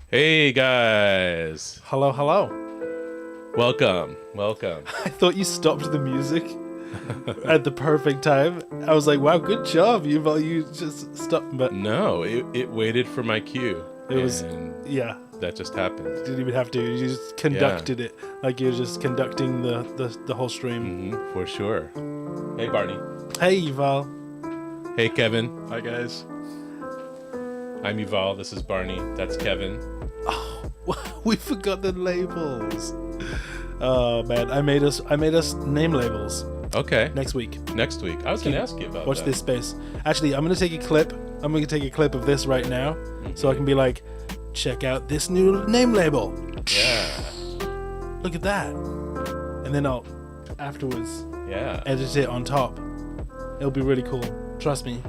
Hey guys, Hello, hello. welcome. I thought you stopped the music at the perfect time. I was like, wow, good job. You just stopped, but No, it waited for my cue. it was, and yeah, that just happened. didn't even have to. You just conducted it like you're just conducting the whole stream. For sure. Hey Barney. Hey, Yuval. Hey Kevin. Hi guys. I'm Yuval. This is Barney. That's Kevin. Oh, we forgot the labels. Oh man, I made us name labels Okay. next week. Next week. I was going to ask you about Watch that. this space. Actually, I'm gonna take a clip. I'm gonna take a clip of this right now, so I can be like, check out this new name label. Yeah. Look at that. And then I'll afterwards Yeah. edit it on top. It'll be really cool. Trust me.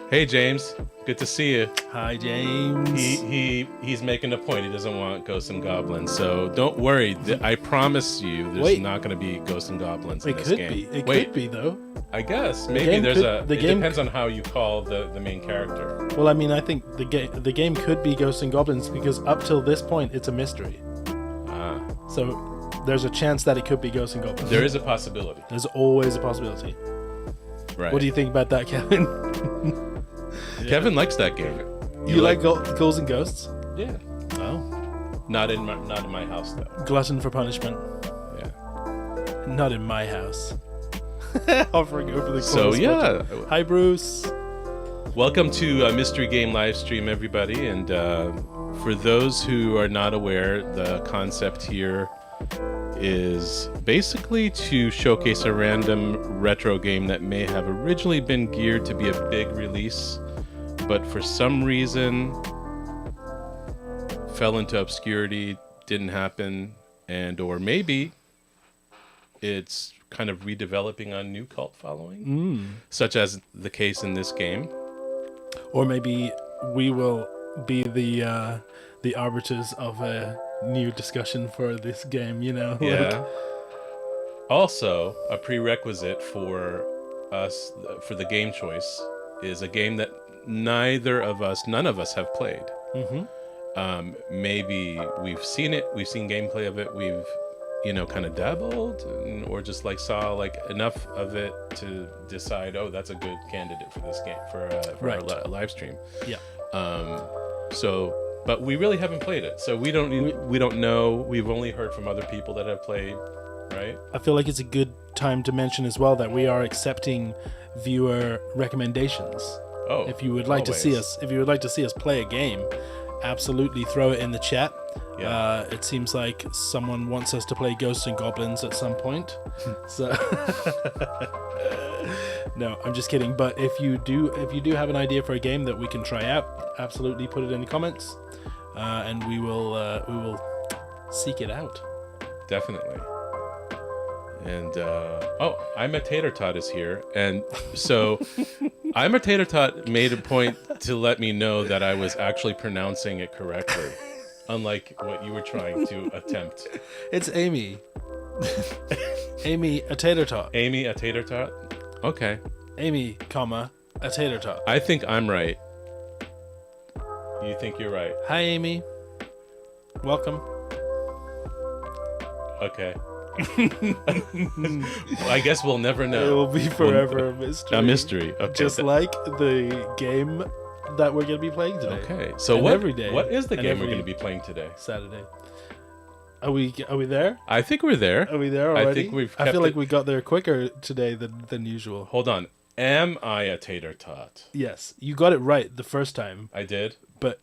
Hey James. Good to see you. Hi, James. He's making a point. He doesn't want ghosts and goblins. So don't worry. I promise you there's Wait. not going to be ghosts and goblins in It this could game. be. It Wait. could be though. I guess maybe game there's could- the it game depends on how you call the main character. Well, I mean, I think the game could be Ghosts and Goblins because up till this point it's a mystery. Ah, So there's a chance that it could be Ghosts and Goblins. there is a possibility, There's always a possibility. right? What do you think about that, Kevin? Kevin likes that game. You like Ghouls and Ghosts? Yeah. Oh. Not in my house though. Glutton for punishment. Yeah. Not in my house. Hovering over the corner. So yeah, Hi, Bruce. welcome to a mystery game live stream, everybody. And for those who are not aware, the concept here is basically to showcase a random retro game that may have originally been geared to be a big release, but for some reason fell into obscurity, didn't happen, and or maybe it's kind of redeveloping on new cult following, such as the case in this game. Or maybe we will be the arbiters of a new discussion for this game, you know? Yeah. Also, a prerequisite for us for the game choice is a game that none of us have played. Maybe we've seen it, we've seen gameplay of it, we've kind of dabbled, or just like saw like enough of it to decide, oh, that's a good candidate for this game for Right. our live stream. Yeah. But we really haven't played it, so we don't know. We've only heard from other people that have played, right? I feel like it's a good time to mention as well that we are accepting viewer recommendations. Oh, If you would like to see us play a game, absolutely throw it in the chat. Yeah. It seems like someone wants us to play Ghosts and Goblins at some point. So no, I'm just kidding. But if you do have an idea for a game that we can try out, absolutely put it in the comments, and we will seek it out. Definitely. And I'm a Tater Tot is here, and so I'm a Tater Tot made a point to let me know that I was actually pronouncing it correctly, unlike what you were trying to attempt. It's Amy. Amy, a tater tot. Amy, a Tater Tot. Okay, Amy, comma, a tater tot. I think I'm right. You think you're right? Hi, Amy. Welcome. Okay. Well, I guess we'll never know. It will be forever a mystery. A mystery. Okay. Just like the game that we're going to be playing today. Okay. So And what? every day. What is the And game we're every going to be playing today? Saturday. Are we there? I think we're there. Are we there already? I think we've. I kept feel like it- we got there quicker today than usual. Hold on. Am I a Tater Tot? Yes, you got it right the first time, I did. but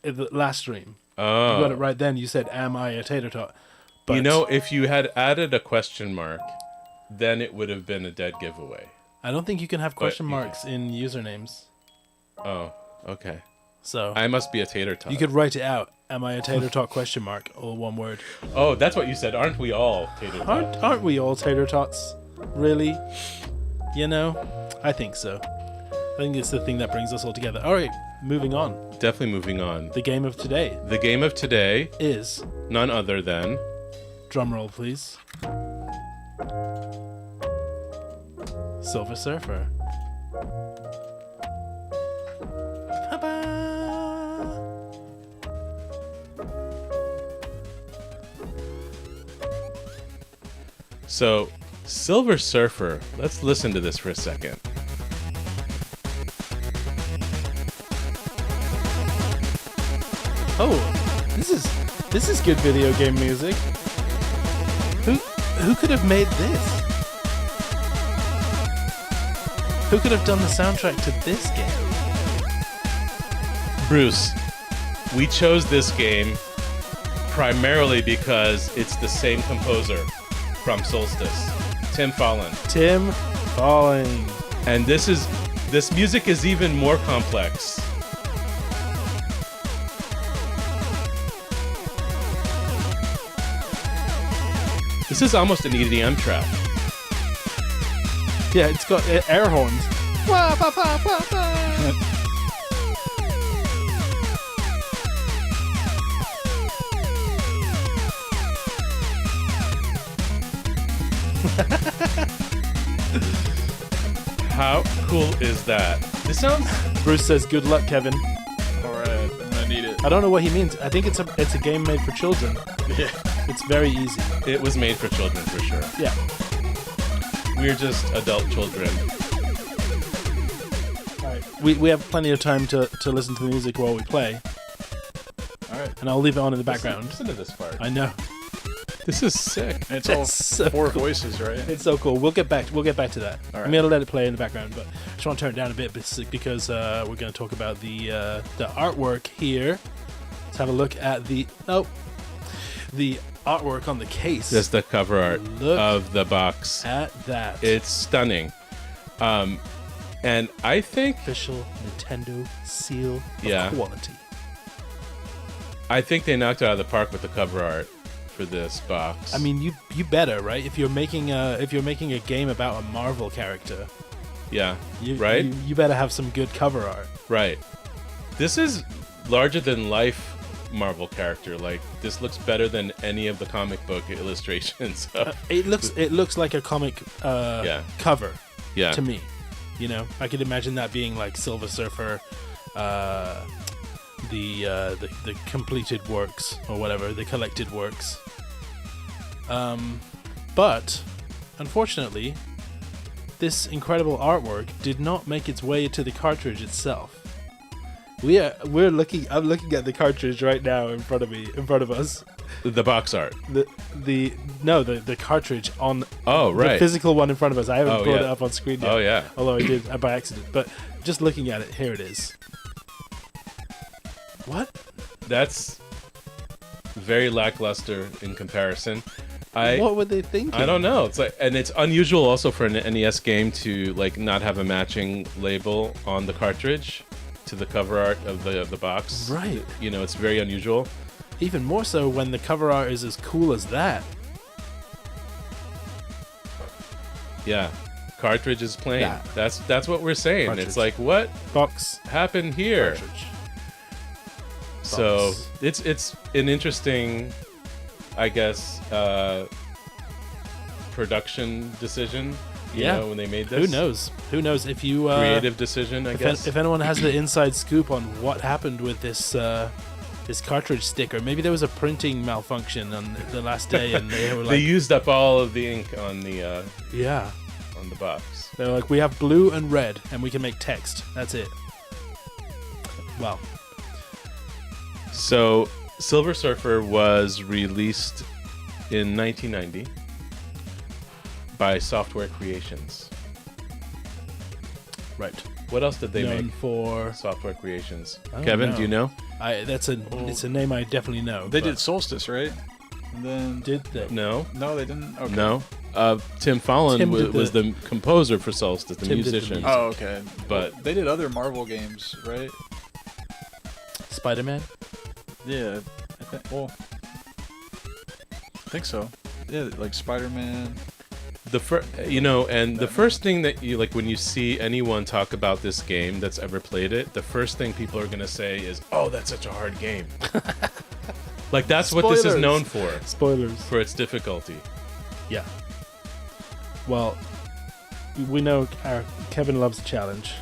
in the last stream, Oh. you got it right then. You said, "Am I a tater tot?" But You know, if you had added a question mark, then it would have been a dead giveaway. I don't think you can have question you marks in usernames. Oh, okay. So I must be a Tater Tot. you could write it out. Am I a tater tot? Question mark, all one word. Oh, that's what you said. Aren't we all Tater Tots? Aren't we all tater tots? Really? You know, I think so. I think it's the thing that brings us all together. All right, moving on. Definitely moving on. The game of today The game of today, is, none other than drum roll please, Silver Surfer. Ta-ba! So, Silver Surfer. Let's listen to this for a second. Oh, this is good video game music. Who could have made this? Who could have done the soundtrack to this game? Bruce, we chose this game primarily because it's the same composer from Solstice, Tim Follin. Tim Follin. And this music is even more complex. This is almost an EDM track. Yeah, it's got air horns. Wah, bah, bah, bah, bah. How cool is that? This sounds... Bruce says, "Good luck, Kevin." All right, I'm gonna need it. I don't know what he means. I think it's a game made for children. Yeah. It's very easy. It was made for children, for sure. Yeah. We're just adult children. All right. We have plenty of time to listen to the music while we play, All right. and I'll leave it on in the background. Listen to this part. I know. This is sick. And it's all That's so four cool. voices, right? It's so cool. We'll get back to that. All right. I'm gonna let it play in the background, but I just want to turn it down a bit because we're gonna talk about the artwork here. Let's have a look at the artwork on the case. That's the cover art Look of the box. at that. It's stunning. And I think Official Nintendo seal of Yeah. quality. I think they knocked it out of the park with the cover art for this box. I mean, you better, right? If you're making a game about a Marvel character, yeah, you, right? You better have some good cover art. Right. This is larger than life Marvel character. Like, this looks better than any of the comic book illustrations. It looks like a comic cover Yeah. to me. You know, I could imagine that being like Silver Surfer, the completed works or whatever, the collected works. But unfortunately, this incredible artwork did not make its way to the cartridge itself. I'm looking at the cartridge right now in front of us. The box art. The cartridge on right. the physical one in front of us. I haven't brought yeah. it up on screen yet. Oh, yeah. Although I did by accident. But just looking at it, here it is. What? That's very lackluster in comparison. What were they thinking? I don't know. It's like, and it's unusual also for an NES game to like not have a matching label on the cartridge to the cover art of the box. Right. You know, it's very unusual. Even more so when the cover art is as cool as that. Yeah. Cartridge is plain. Yeah. That's what we're saying. Cartridge. It's like, what Box. happened here? Cartridge. So Box. it's an interesting, I guess, production decision. You know, when they made this. Who knows if you Creative decision, I guess. if anyone has the inside scoop on what happened with this this cartridge sticker. Maybe there was a printing malfunction on the last day, and they were like, they used up all of the ink on the on the box. They're like, we have blue and red, and we can make text. That's it. Well, So, Silver Surfer was released in 1990 by Software Creations. right. What else did they Known make? for Software Creations. I don't Kevin, know. do you know? It's a name I definitely know. They but did Solstice, right? And then Did they? No. no, they didn't. Okay. No. Tim Follin Tim did was the composer for Solstice, the Tim did the musician. music. Oh, okay. But- they did other Marvel games, right? Spider-Man. Yeah, I think. Well, I think so. Yeah, like Spider-Man. The first thing that you like when you see anyone talk about this game that's ever played it, the first thing people are gonna say is, "Oh, that's such a hard game." Like that's what this is Spoilers. known for Spoilers. its difficulty. Yeah. Well, we know Kevin loves a challenge.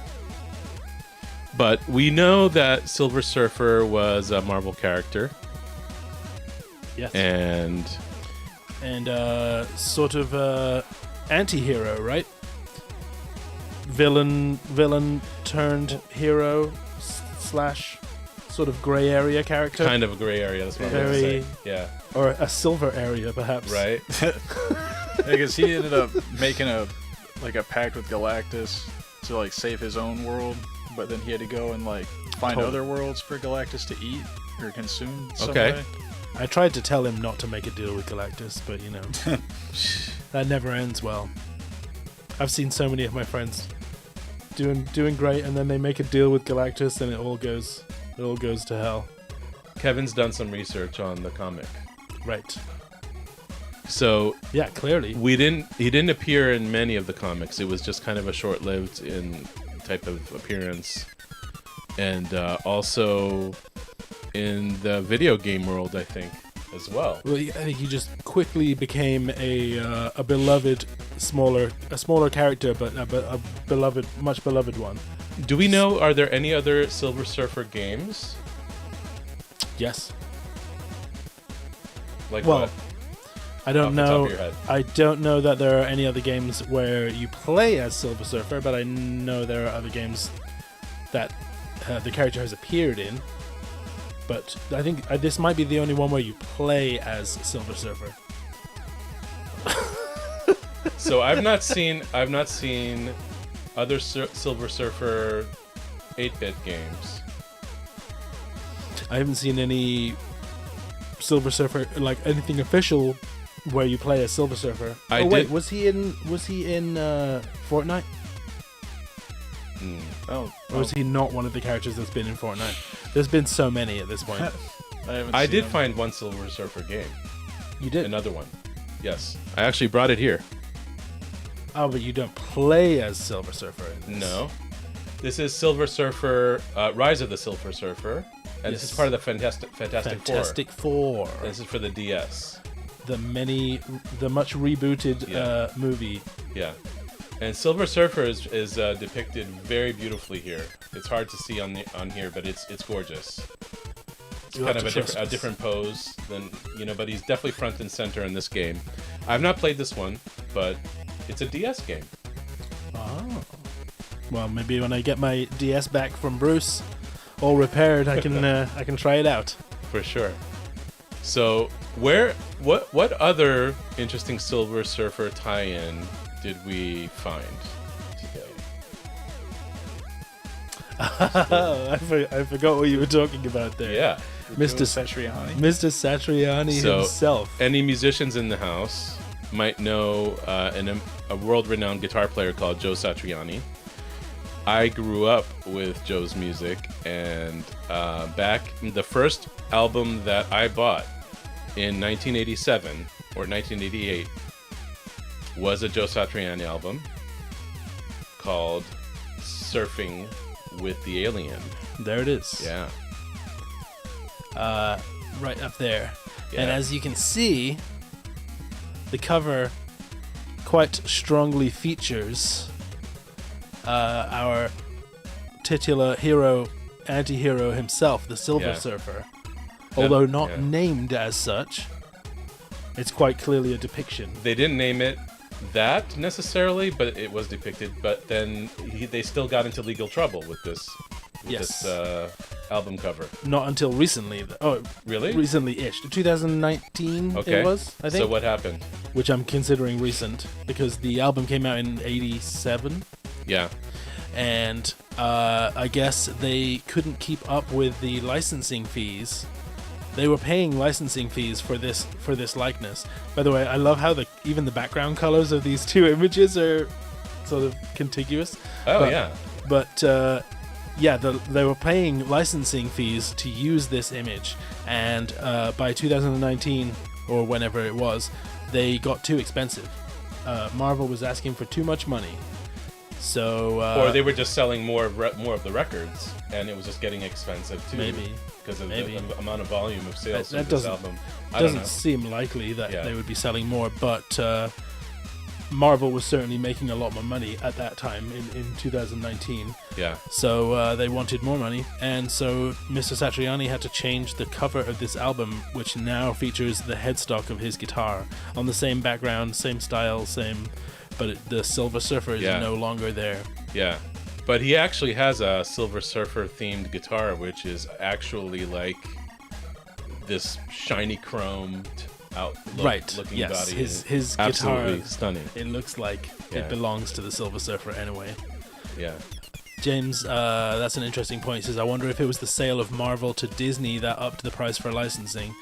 But we know that Silver Surfer was a Marvel character, Yes. and and sort of anti-hero, right? Villain turned hero slash sort of gray area character. Kind of a gray area. That's what I'm going to say. Yeah. Or a silver area, perhaps. Right. Because he ended up making a pact with Galactus to like save his own world, but then he had to go and like find other worlds for Galactus to eat or consume. Some way. I tried to tell him not to make a deal with Galactus, but you know, that never ends well. I've seen so many of my friends doing great, and then they make a deal with Galactus, and it all goes to hell. Kevin's done some research on the comic. Right. So yeah, clearly he didn't appear in many of the comics. It was just kind of a short-lived type of appearance, and also in the video game world, I think, as well. Well, I think he just quickly became a beloved, smaller character, but a beloved, much beloved one. Do we know? Are there any other Silver Surfer games? Yes. Like well, what? I don't know. Off the top of your head. I don't know that there are any other games where you play as Silver Surfer, but I know there are other games that the character has appeared in. But I think this might be the only one where you play as Silver Surfer. So I've not seen other Silver Surfer 8-bit games. I haven't seen any Silver Surfer, like anything official where you play as Silver Surfer. Wait, was he in Fortnite? Or was he not one of the characters that's been in Fortnite? There's been so many at this point. I did find one Silver Surfer game. You did? Another one. Yes. I actually brought it here. Oh, but you don't play as Silver Surfer. No. This is Silver Surfer, Rise of the Silver Surfer. And this is part of the Fantastic Four. This is for the DS. The much rebooted movie. Yeah. And Silver Surfer is depicted very beautifully here. It's hard to see on here, but it's gorgeous. It's kind of a different pose than, but he's definitely front and center in this game. I've not played this one, but it's a DS game. Oh. Well, maybe when I get my DS back from Bruce, all repaired, I can try it out. For sure. So, what other interesting Silver Surfer tie-in did we find today? I forgot what you were talking about there. Yeah. Mr. Satriani. Mr. Satriani himself. Any musicians in the house might know a world-renowned guitar player called Joe Satriani. I grew up with Joe's music, and back the first album that I bought in 1987 or 1988 was a Joe Satriani album called Surfing with the Alien. There it is. Yeah. Right up there. Yeah. And as you can see, the cover quite strongly features our titular anti-hero himself, the Silver Surfer. Although not named as such, it's quite clearly a depiction. They didn't name it that necessarily, but it was depicted. But then they still got into legal trouble with this album cover. Not until recently. Oh, really? Recently-ish. 2019 it was, I think. So what happened? Which I'm considering recent, because the album came out in 87. Yeah. And I guess they couldn't keep up with the licensing fees. They were paying licensing fees for this likeness. By the way, I love how even the background colors of these two images are sort of contiguous. But they were paying licensing fees to use this image, and by 2019 or whenever it was, they got too expensive. Marvel was asking for too much money. So, or they were just selling more of the records, and it was just getting expensive too. Maybe because of the amount of volume of sales of this album. Doesn't seem likely that they would be selling more, but Marvel was certainly making a lot more money at that time in 2019. Yeah. So they wanted more money, and so Mr. Satriani had to change the cover of this album, which now features the headstock of his guitar on the same background, same style, but the Silver Surfer is no longer there. Yeah. But he actually has a Silver Surfer themed guitar, which is actually like this shiny chromed looking body. His absolutely guitar, stunning. It looks like it belongs to the Silver Surfer anyway. Yeah. James, that's an interesting point. He says, I wonder if it was the sale of Marvel to Disney that upped the price for licensing.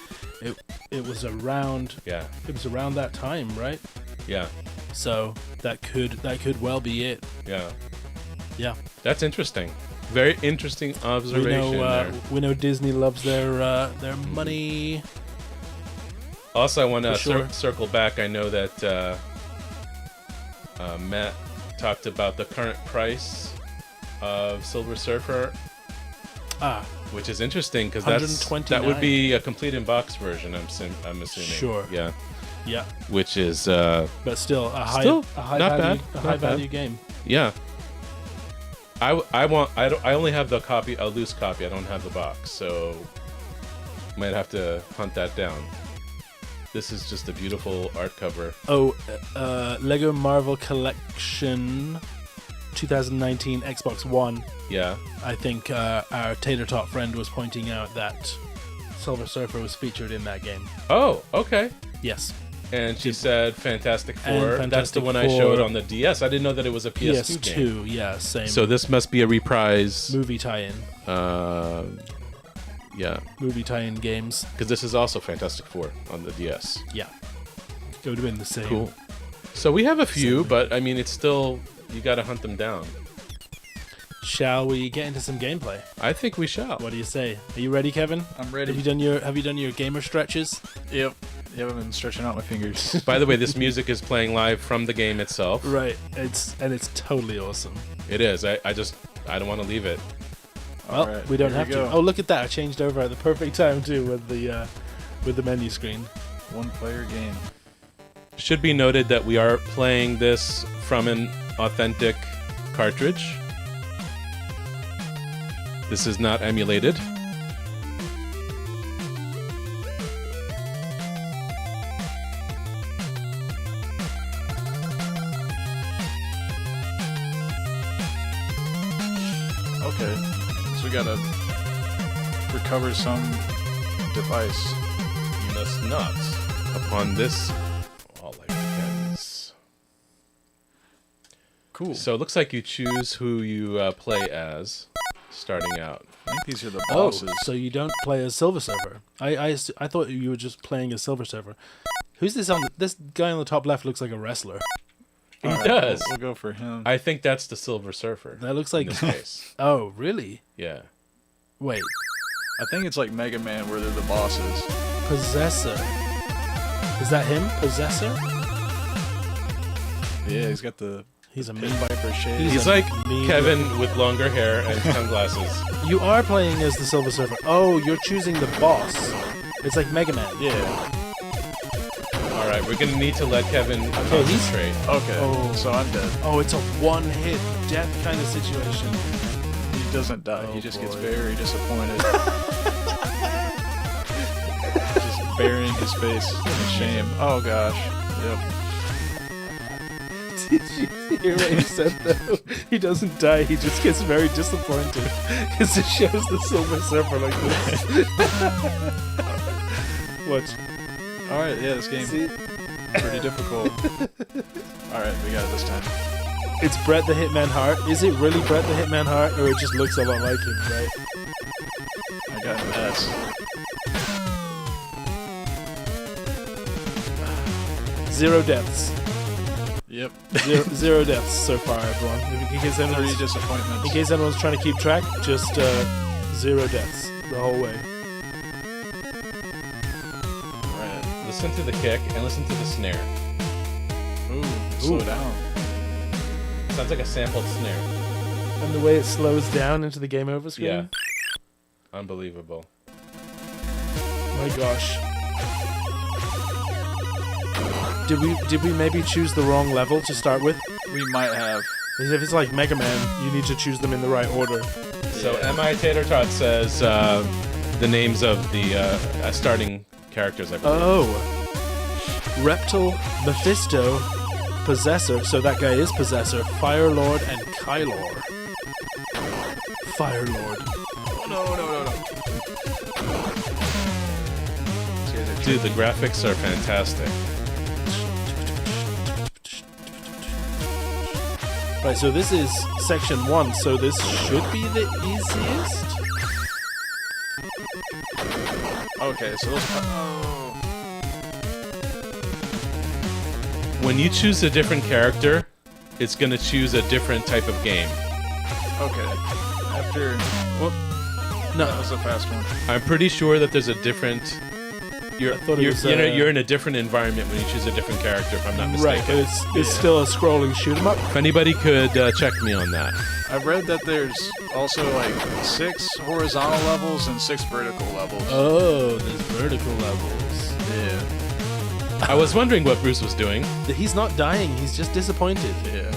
It was around It was around that time, right? Yeah. So that could well be it. Yeah. Yeah. That's interesting. Very interesting observation. We know Disney loves their money. Also, I want to sure. circle back. I know that Matt talked about the current price of Silver Surfer, which is interesting because that would be a complete in-box version. I'm assuming. Sure. Yeah. Yeah. Which is but still a high value game. Yeah. I only have the copy, a loose copy. I don't have the box, so might have to hunt that down. This is just a beautiful art cover. Lego Marvel Collection 2019 Xbox One. Yeah. I think our Tater Tot friend was pointing out that Silver Surfer was featured in that game. Oh, okay. Yes. And she said Fantastic Four. Fantastic That's the one Four. I showed on the DS. I didn't know that it was a PS2 game. Yeah, same. So this must be a reprise. Movie tie-in. Yeah. Movie tie-in games. Because this is also Fantastic Four on the DS. Yeah. It would have been the same. Cool. So we have a few, but I mean, it's still, you got to hunt them down. Shall we get into some gameplay? I think we shall. What do you say? Are you ready, Kevin? I'm ready. Have you done your gamer stretches? Yep. I've been stretching out my fingers. By the way, this music is playing live from the game itself. Right. It's totally awesome. It is. I don't want to leave it. Well, right, we don't here have we to. go. Oh, look at that! I changed over at the perfect time too with the menu screen. One-player game. Should be noted that we are playing this from an authentic cartridge. This is not emulated. Okay, so we gotta recover some device. You must not. Upon this, all life begins. Cool. So it looks like you choose who you play as, starting out. I think these are the Oh, bosses. so you don't play as Silver Surfer? I thought you were just playing as Silver Surfer. Who's this this guy on the top left looks like a wrestler. He All right, does. We'll go for him. I think that's the Silver Surfer. That looks like. In this case. Oh, really? Yeah. Wait, I think it's like Mega Man where they're the bosses. Possessor. Is that him? Possessor? Yeah, he's got the He's a mean. Viper shade. He's a like mean Kevin with longer hair and sunglasses. You are playing as the Silver Surfer. Oh, you're choosing the boss. It's like Mega Man. Yeah. All right, we're gonna need to let Kevin concentrate. Okay. Oh. So I'm dead. Oh, it's a one-hit death kind of situation. He doesn't die. Oh, He just gets boy. very disappointed. Just burying his face in shame. Oh gosh. Yep. Did you hear what he said though? He doesn't die, he just gets very disappointed because it shows the Silver Surfer like this. Watch. All right. Yeah, this game See? pretty difficult. All right, we got it this time. It's Bret the Hitman Hart. Is it really Bret the Hitman Hart, or it just looks a lot like him, right? I got an S. Zero deaths. Yep. Zero deaths so far, everyone. In case 3 anyone's, disappointments. in case anyone's trying to keep track, just zero deaths the whole way. Right. Listen to the kick and listen to the snare. Ooh, slow Ooh. down. Sounds like a sampled snare. And the way it slows down into the game over screen. Yeah. Unbelievable. My gosh. Did we maybe choose the wrong level to start with? We might have. Because if it's like Mega Man, you need to choose them in the right order. So M.I. Tater Tot says the names of the starting characters, I believe. Oh. Reptile, Mephisto, Possessor, so that guy is Possessor, Fire Lord, and Kylor. Fire Lord. Dude, the graphics are fantastic. Right, so this is section 1, so this should be the easiest? Okay, so those. When you choose a different character, it's going to choose a different type of game. Okay. After. Whoop. No. That was a fast one. I'm pretty sure that there's a different... You're in a different environment when you choose a different character, if I'm not mistaken. Right, it's still a scrolling shoot 'em up. If anybody could check me on that. I've read that there's also like 6 horizontal levels and 6 vertical levels. Oh, there's vertical levels. Yeah. I was wondering what Bruce was doing. He's not dying, he's just disappointed. Yeah.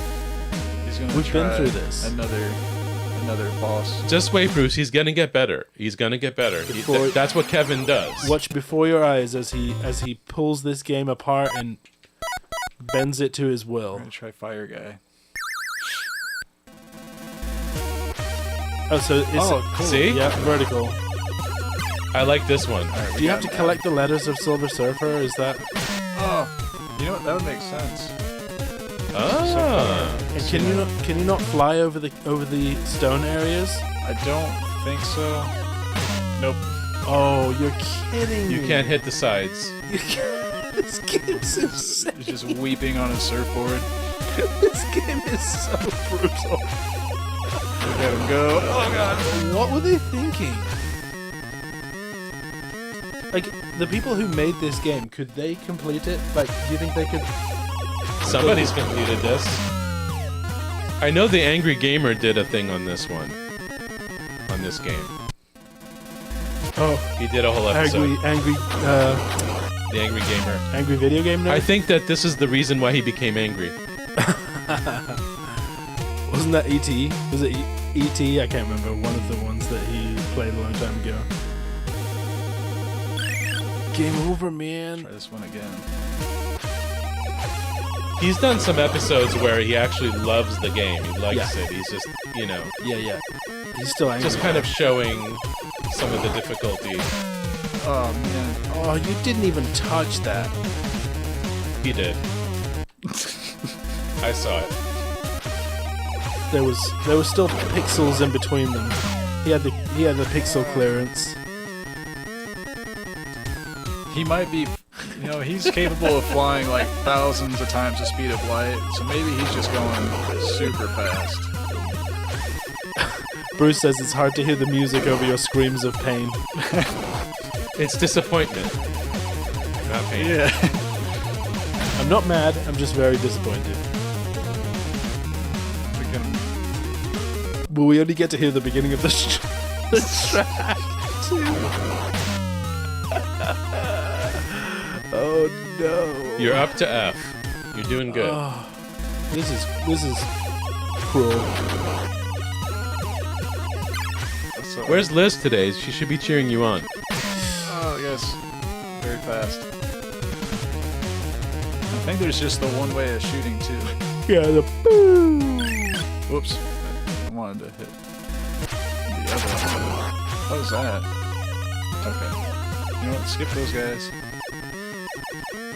He's gonna We've try been through this. Another boss. Just wait, Bruce. He's gonna get better. He's gonna get better. That's what Kevin does. Watch before your eyes as he pulls this game apart and bends it to his will. I'm gonna try Fire Guy. Oh, so it's cool. See? Yeah, vertical. I like this one. Right, Do you have to collect the letters of Silver Surfer? Is that? Oh, you know what? That would make sense. Ah. And can you not fly over the stone areas? I don't think so. Nope. Oh, you're kidding You me. can't hit the sides. You can't. This game's insane. He's just weeping on his surfboard. This game is so brutal. Look at him go. Oh god. What were they thinking? Like, the people who made this game, could they complete it? Like, do you think they could? Somebody's completed this. I know the Angry Gamer did a thing on this one. On this game. Oh, He did a whole episode. angry The Angry Gamer. Angry video game nerd? I think that this is the reason why he became angry. Wasn't that E.T.? Was it E.T.? I can't remember. One of the ones that he played a long time ago. Game over, man. Try this one again. He's done some episodes where he actually loves the game. He likes Yeah. it. He's just, Yeah. He's still angry. just kind of showing some of the difficulty. Oh man. Oh, you didn't even touch that. He did. I saw it. There was still pixels in between them. He had the pixel clearance. He might be, he's capable of flying like thousands of times the speed of light, so maybe he's just going super fast. Bruce says it's hard to hear the music over your screams of pain. It's disappointment. Not pain. Yeah. I'm not mad, I'm just very disappointed. Well, we only get to hear the beginning of the track, too. Oh no. You're up to F. You're doing good. Oh, this is cruel. Where's Liz today? She should be cheering you on. Oh yes. Very fast. I think there's just the one way of shooting too. Yeah, the boom. Whoops. I wanted to hit the other one. What was that? Okay. You know what? Skip those guys.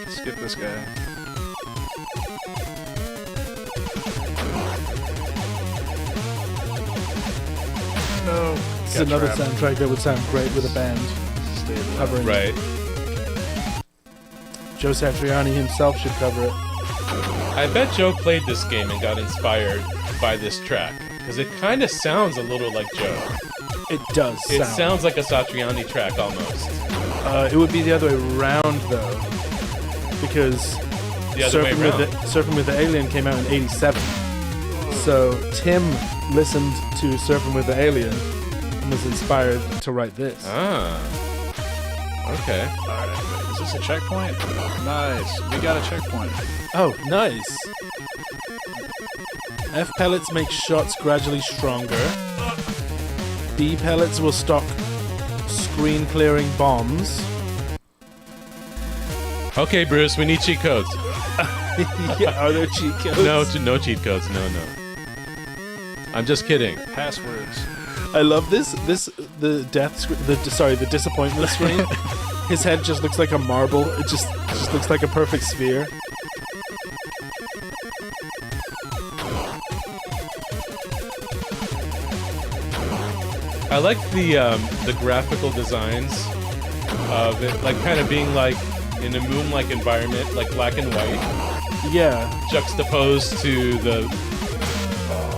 Skip this guy. No. This is another soundtrack that would sound great with a band covering it. Right. Joe Satriani himself should cover it. I bet Joe played this game and got inspired by this track. Because it kind of sounds a little like Joe. It does. It sounds like a Satriani track almost. It would be the other way around though, because The other way around. Surfing with the Alien came out in '87. So Tim listened to Surfing with the Alien and was inspired to write this. Ah. Okay. Alright, is this a checkpoint? Nice. We got a checkpoint. Oh, nice. F pellets make shots gradually stronger. B pellets will stop screen clearing bombs. Okay, Bruce, we need cheat codes. Yeah, are there cheat codes? No cheat codes. No. I'm just kidding. Passwords. I love this. The death screen. The disappointment screen. His head just looks like a marble. It just looks like a perfect sphere. I like the graphical designs of it, like kind of being like in a moon-like environment, like black and white, Yeah. juxtaposed to the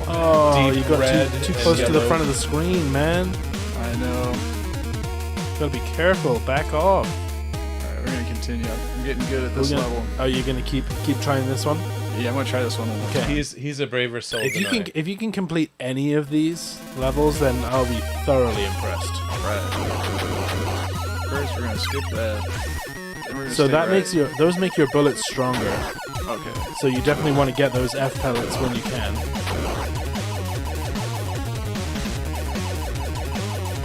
Oh, deep you got red too and close to the yellow. front of the screen, man. I know. Gotta be careful. Back off. Alright, we're gonna continue. I'm getting good at We're this gonna- level. Are you gonna keep trying this one? Yeah, I'm gonna try this one. Okay. He's a braver soul If than you can complete any of these levels, then I'll be thoroughly impressed. Alright. First, we're gonna skip that. Then we're gonna So stay that right. makes those make your bullets stronger. Okay. So you definitely want to get those F pellets when you can.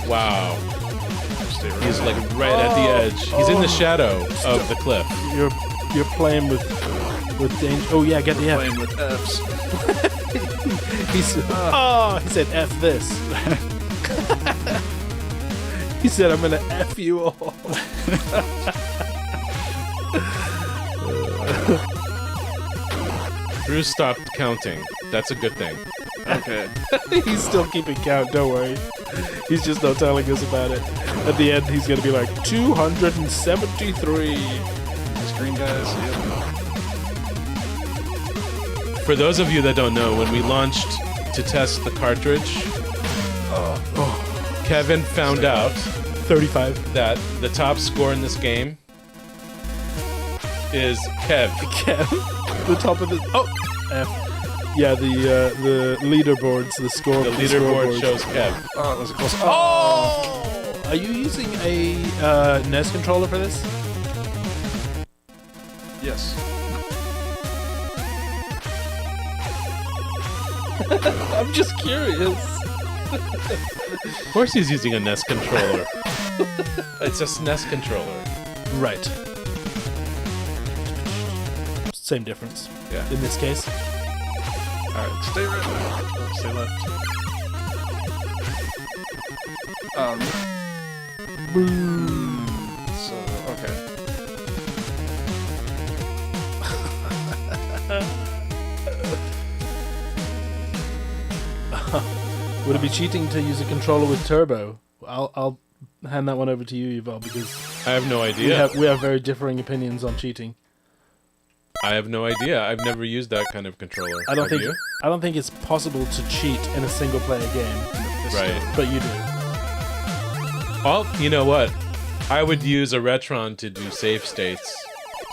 Wow. Stay right. He's like right at the edge. He's in the shadow of the cliff. You're playing with danger. Oh yeah, get the F. Playing with Fs. He said F this. He said I'm gonna F you all. Bruce stopped counting. That's a good thing. Okay. He's still keeping count, don't worry. He's just not telling us about it. At the end he's gonna be like 273. These green guys. Yep. For those of you that don't know, when we launched to test the cartridge, Kevin found out 35. that the top score in this game is Kev. Kev. The top of the F. Yeah, the leaderboards, the score. The leaderboard shows Kev. Oh, was it close? Oh! Are you using a NES controller for this? Yes. I'm just curious. Of course he's using a NES controller. It's a SNES controller. Right. Same difference Yeah. in this case. Alright, stay right there. Oh, stay left. So, okay. Would it be cheating to use a controller with turbo? I'll hand that one over to you, Yuval, because I have no idea. we have very differing opinions on cheating. I have no idea. I've never used that kind of controller. I don't Have think you? I don't think it's possible to cheat in a single player game. Right. But you do. You know what? I would use a Retron to do save states,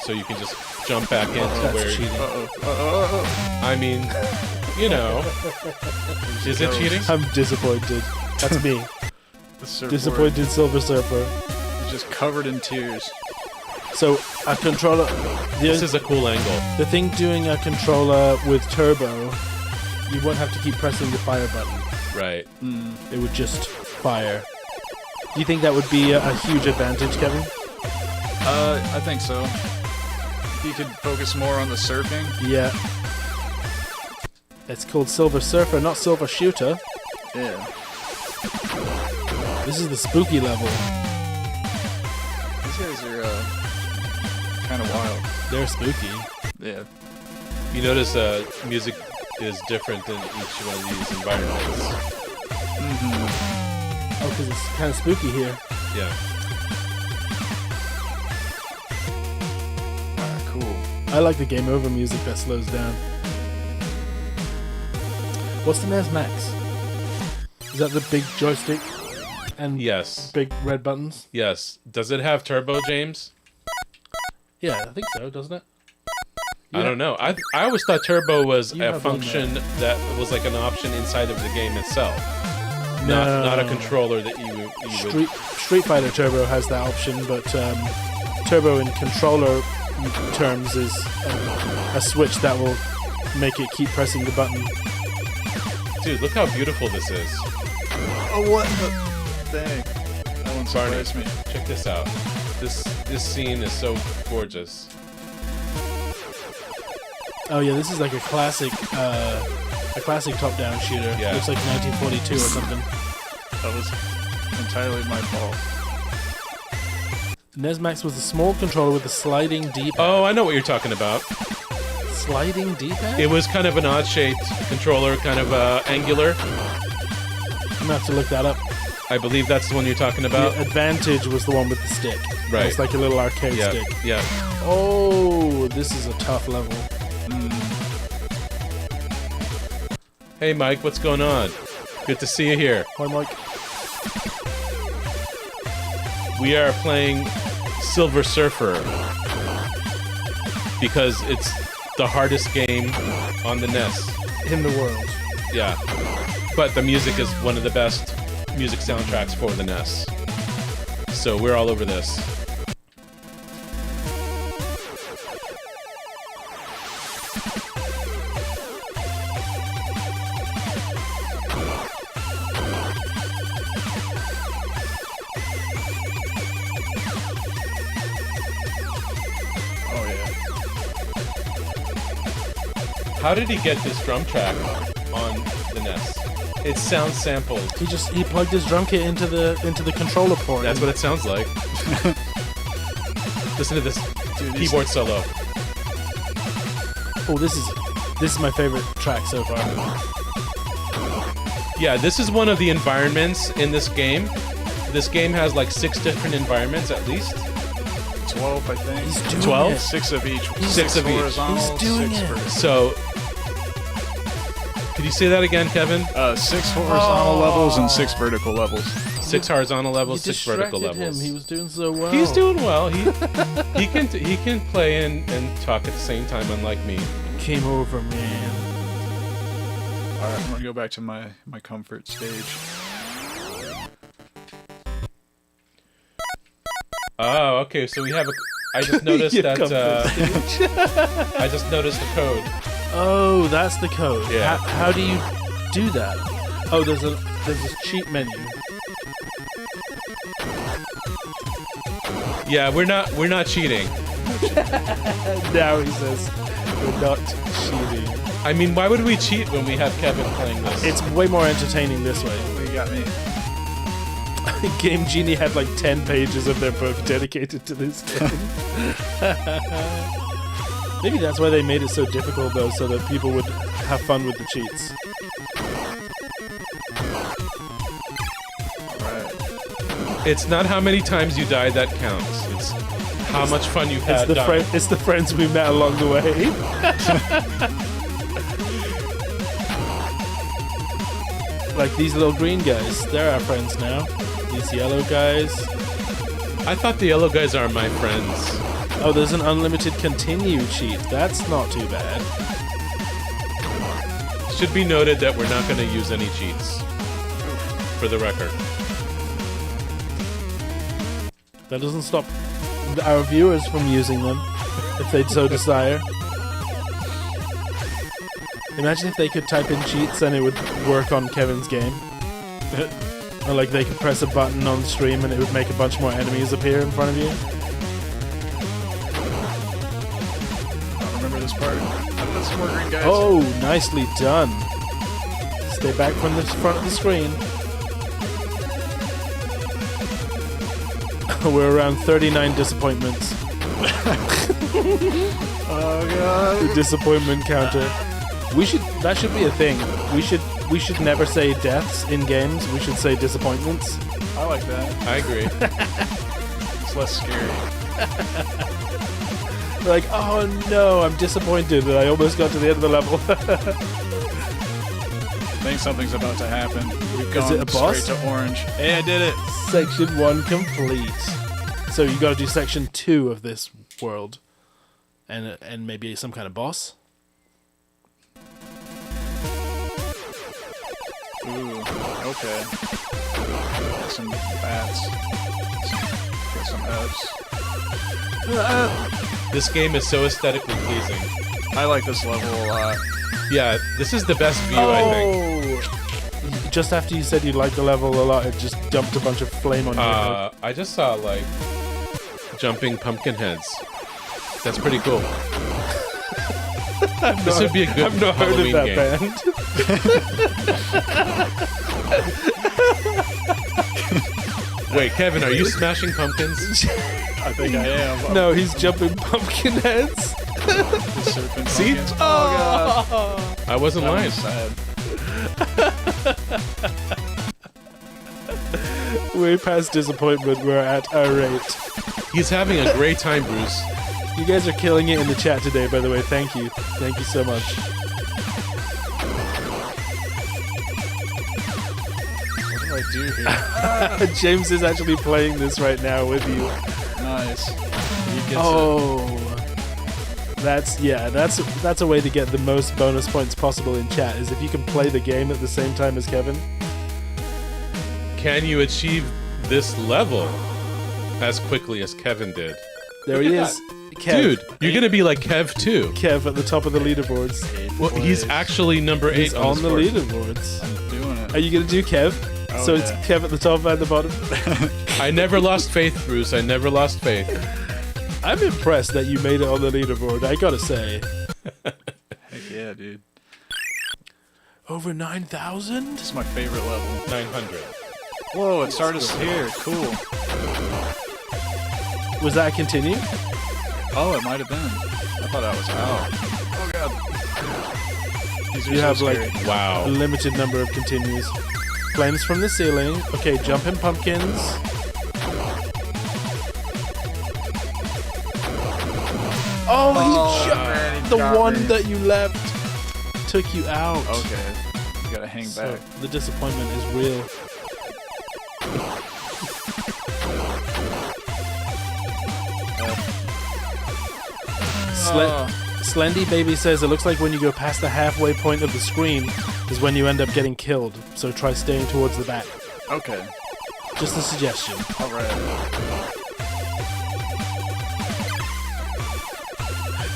so you can just jump back into That's where. cheating. I mean, you know, is it cheating? I'm disappointed. That's me. The surfboard Disappointed Silver Surfer. is just covered in tears. So a controller. This is a cool angle. The thing doing a controller with turbo, you won't have to keep pressing the fire button. Right. It would just fire. Do you think that would be a huge advantage, Kevin? I think so. You could focus more on the surfing. Yeah. It's called Silver Surfer, not Silver Shooter. Yeah. This is the spooky level. These guys are kind of wild. They're spooky. Yeah. You notice music is different in each one of these environments. Oh, because it's kind of spooky here. Yeah. Alright, cool. I like the game over music that slows down. What's the NES Max? Is that the big joystick and Yes. big red buttons? Yes. Does it have turbo, James? Yeah, I think so, doesn't it? I don't know. I always thought turbo was You a have one function that was like an option inside of the game itself. not a controller that you would. Street Fighter Turbo has that option, but Turbo in controller terms is a switch that will make it keep pressing the button. Dude, look how beautiful this is. Oh, what the dang. That one surprised me. Check this out. This scene is so gorgeous. Oh yeah, this is like a classic top-down shooter. Yeah. Looks like 1942 or something. That was entirely my fault. NES Max was a small controller with a sliding D-pad. Oh, I know what you're talking about. Sliding D-pad? It was kind of an odd-shaped controller, kind of angular. I'm gonna have to look that up. I believe that's the one you're talking about. The Advantage was the one with the stick. Right. It's like a little arcade Yeah, stick. yeah. Oh, this is a tough level. Hey, Mike, what's going on? Good to see you here. Hi, Mike. We are playing Silver Surfer because it's the hardest game on the NES. In the world. Yeah. But the music is one of the best music soundtracks for the NES. So we're all over this. Oh, yeah. How did he get this drum track on the NES? It sounds sampled. He plugged his drum kit into the controller port. That's what it sounds like. Listen to this keyboard solo. Oh, this is my favorite track so far. Yeah, this is one of the environments in this game. This game has like 6 different environments at least. 12, I think. He's doing 12? it. 6 of each. Six of each. Horizontal, He's doing 6 it. vertical. So, could you say that again, Kevin? 6 horizontal levels and 6 vertical levels. 6 horizontal levels, You 6 vertical distracted levels. him. He was doing so well. He's doing well. He can play and talk at the same time, unlike me. Came over, man. Alright, I'm gonna go back to my comfort stage. Oh, okay. So we have a. I just noticed You that. come I just noticed the code. Oh, that's the code. Yeah. How do you do that? Oh, there's a cheat menu. Yeah, we're not cheating. Now he says we're not cheating. I mean, why would we cheat when we have Kevin playing this? It's way more entertaining this way. You got me. Game Genie had like 10 pages of their book dedicated to this game. Maybe that's why they made it so difficult, though, so that people would have fun with the cheats. Alright. It's not how many times you die that counts. It's how much fun you've had dying. It's the friends we met along the way. Like these little green guys, they're our friends now. These yellow guys. I thought the yellow guys are my friends. Oh, there's an unlimited continue cheat. That's not too bad. Should be noted that we're not going to use any cheats. For the record. That doesn't stop our viewers from using them, if they so desire. Imagine if they could type in cheats and it would work on Kevin's game. Or like they could press a button on stream and it would make a bunch more enemies appear in front of you. I don't remember this part. That's some more green guys. Oh, nicely done. Stay back from the front of the screen. We're around 39 disappointments. Oh god. The disappointment counter. That should be a thing. We should never say deaths in games. We should say disappointments. I like that. I agree. It's less scary. Like, oh no, I'm disappointed that I almost got to the end of the level. I think something's about to happen. We've Is gone it a boss? straight to orange. Hey, I did it. Section 1 complete. So you got to do section 2 of this world, and maybe some kind of boss. Ooh. Okay. Got some bats. Got some Fs. This game is so aesthetically pleasing. I like this level a lot. Yeah, this is the best view, I think. Just after you said you liked the level a lot, it just dumped a bunch of flame on your head. I just saw, like, jumping pumpkin heads. That's pretty cool. This would be a good I've not heard of Halloween that game. Wait, Kevin, are you smashing pumpkins? I think I am. band. No, he's jumping pumpkin heads. See? Oh, God. I wasn't That lying. was sad. Way past disappointment, we're at irate. He's having a great time, Bruce. You guys are killing it in the chat today, by the way. Thank you. Thank you so much. What do I do here? James is actually playing this right now with you. Nice. He gets That's a way to get the most bonus points possible in chat, is if you can play the game at the same time as Kevin. Can you achieve this level as quickly as Kevin did? There he is. Kev. Dude, you're gonna be like Kev too. Kev at the top of the leaderboards. Well, he's actually number 8 He's on the this board. leaderboards. I'm doing it. Are you gonna do Kev? Oh, So it's yeah. Kev at the top and the bottom. I never lost faith, Bruce. I never lost faith. I'm impressed that you made it on the leaderboard, I gotta say. Heck yeah, dude. Over 9,000? This is my favorite level. 900. Whoa, it started here. Cool. Was that a continue? Oh, it might have been. I thought I was out. Oh, God. These are You so have, scary. like, a Wow. limited number of continues. Flames from the ceiling. Okay, jumping pumpkins. Oh, he jumped. The got one me. that you left took you out. Okay. You gotta hang So back. the disappointment is real. Slendy Baby says it looks like when you go past the halfway point of the screen is when you end up getting killed. So try staying towards the back. Okay. Just a suggestion. Alright.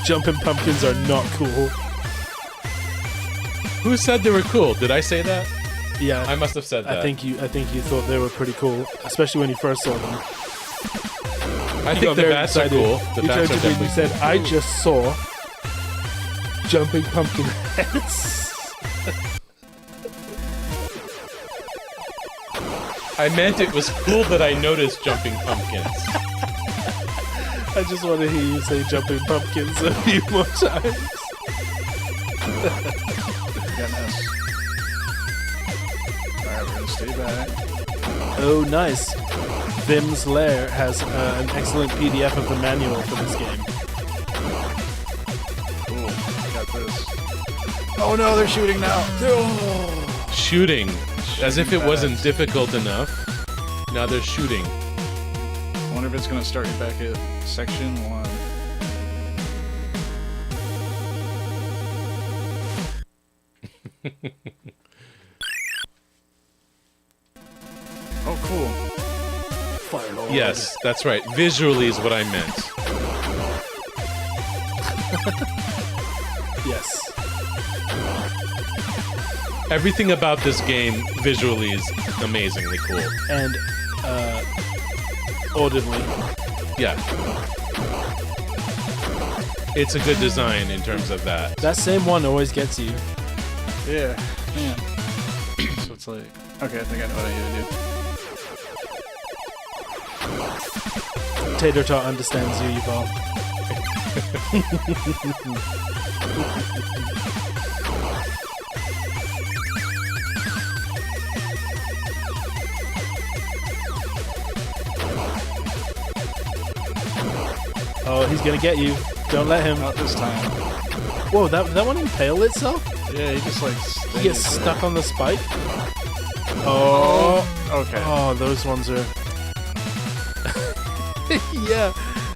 Jumping pumpkins are not cool. Who said they were cool? Did I say that? Yeah, I must have said that. I think you thought they were pretty cool, especially when you first saw them. I You think got the very bats are excited. cool. The You bats turned are to me and definitely you said, "I just saw jumping pumpkin heads." I meant it was cool that I noticed jumping pumpkins. I just want to hear you say jumping pumpkins a few more times. Got an S. Alright, we're gonna stay back. Oh, nice. Vim's Lair has an excellent PDF of the manual for this game. Cool. Got this. Oh no, they're shooting now. Shooting. As if it Shooting wasn't bats. difficult enough. Now they're shooting. I wonder if it's gonna start you back at section 1. Oh, cool. Firelord. Yes, that's right. Visually is what I meant. Yes. Everything about this game visually is amazingly cool. And audibly. Yeah. It's a good design in terms of that. That same one always gets you. Yeah, man. So it's like, okay, I think I know what I need to do. Tater Tot understands you, Yuval. Oh, he's gonna get you. Don't let him. Not this time. Whoa, that one impaled itself? Yeah, he just like He gets stays stuck there. on the spike? Oh. Okay. Oh, those ones are... yeah.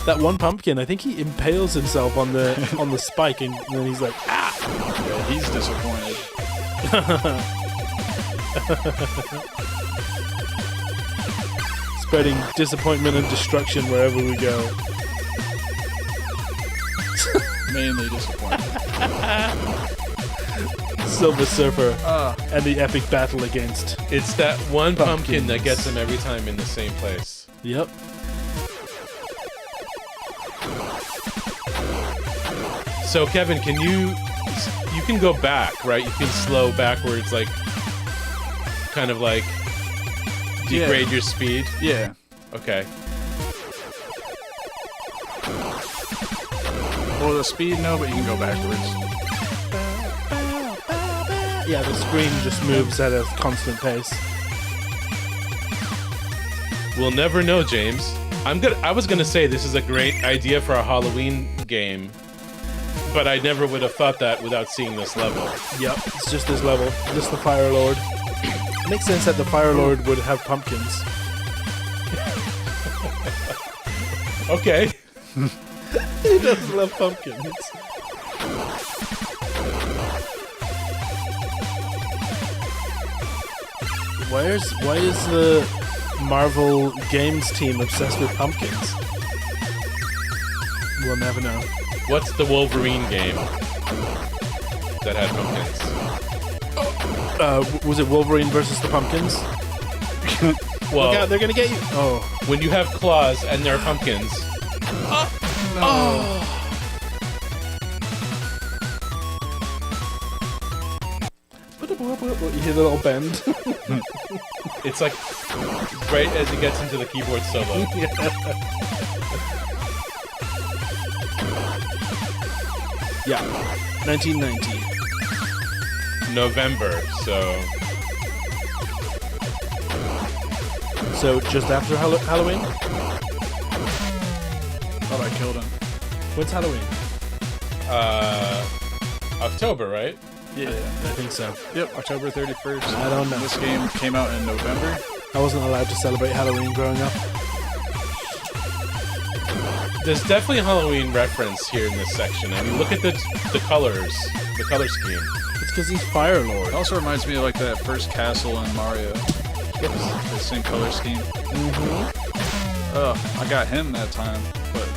That one pumpkin, I think he impales himself on the spike and then he's like, ah! Yeah, he's disappointed. Spreading disappointment and destruction wherever we go. Mainly disappointed. Silver Surfer Ah, and the epic battle against. It's that one pumpkin that Pumpkins. gets him every time in the same place. Yep. So Kevin, can you can go back, right? You can slow backwards, like kind of like degrade your speed. yeah. Okay. Well, the speed, no, but you can go backwards. Yeah, the screen just moves at a constant pace. We'll never know, James. I was gonna say this is a great idea for a Halloween game, but I never would have thought that without seeing this level. Yep, it's just this level. Just the Fire Lord. Makes sense that the Fire Lord would have pumpkins. Okay. He does love pumpkins. Why is the Marvel Games team obsessed with pumpkins? We'll never know. What's the Wolverine game that had pumpkins? Was it Wolverine versus the pumpkins? Well, Look out, they're gonna get you. Oh. when you have claws and they're pumpkins. You hear the little bend. It's like right as he gets into the keyboard solo. Yeah. 1990. November, so So just after Halloween? Thought I killed him. When's Halloween? October, right? Yeah. I think so. Yep, October 31st. I don't know. This game came out in November. I wasn't allowed to celebrate Halloween growing up. There's definitely a Halloween reference here in this section. I mean, look at the colors, the color scheme. It's because he's Fire Lord. It also reminds me of like that first castle in Mario. The same color scheme. Mm-hmm. I got him that time, but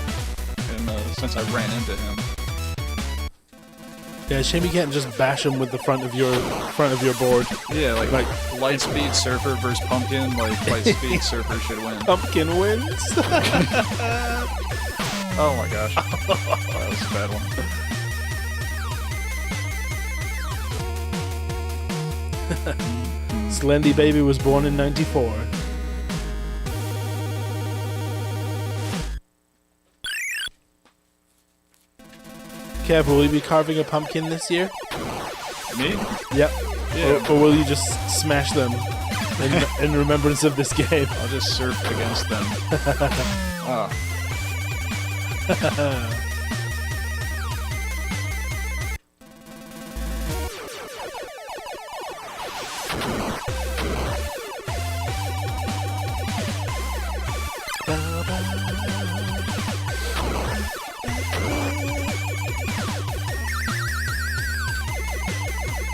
since I ran into him. Yeah, shame you can't just bash him with the front of your board. Yeah, like Lightspeed Surfer versus Pumpkin, like Lightspeed Surfer should win. Pumpkin wins. Oh my gosh. That was a bad one. Slendy Baby was born in 94. Kev, will you be carving a pumpkin this year? Me? Yep. Yeah. Or will you just smash them in remembrance of this game? I'll just surf against them. Oh.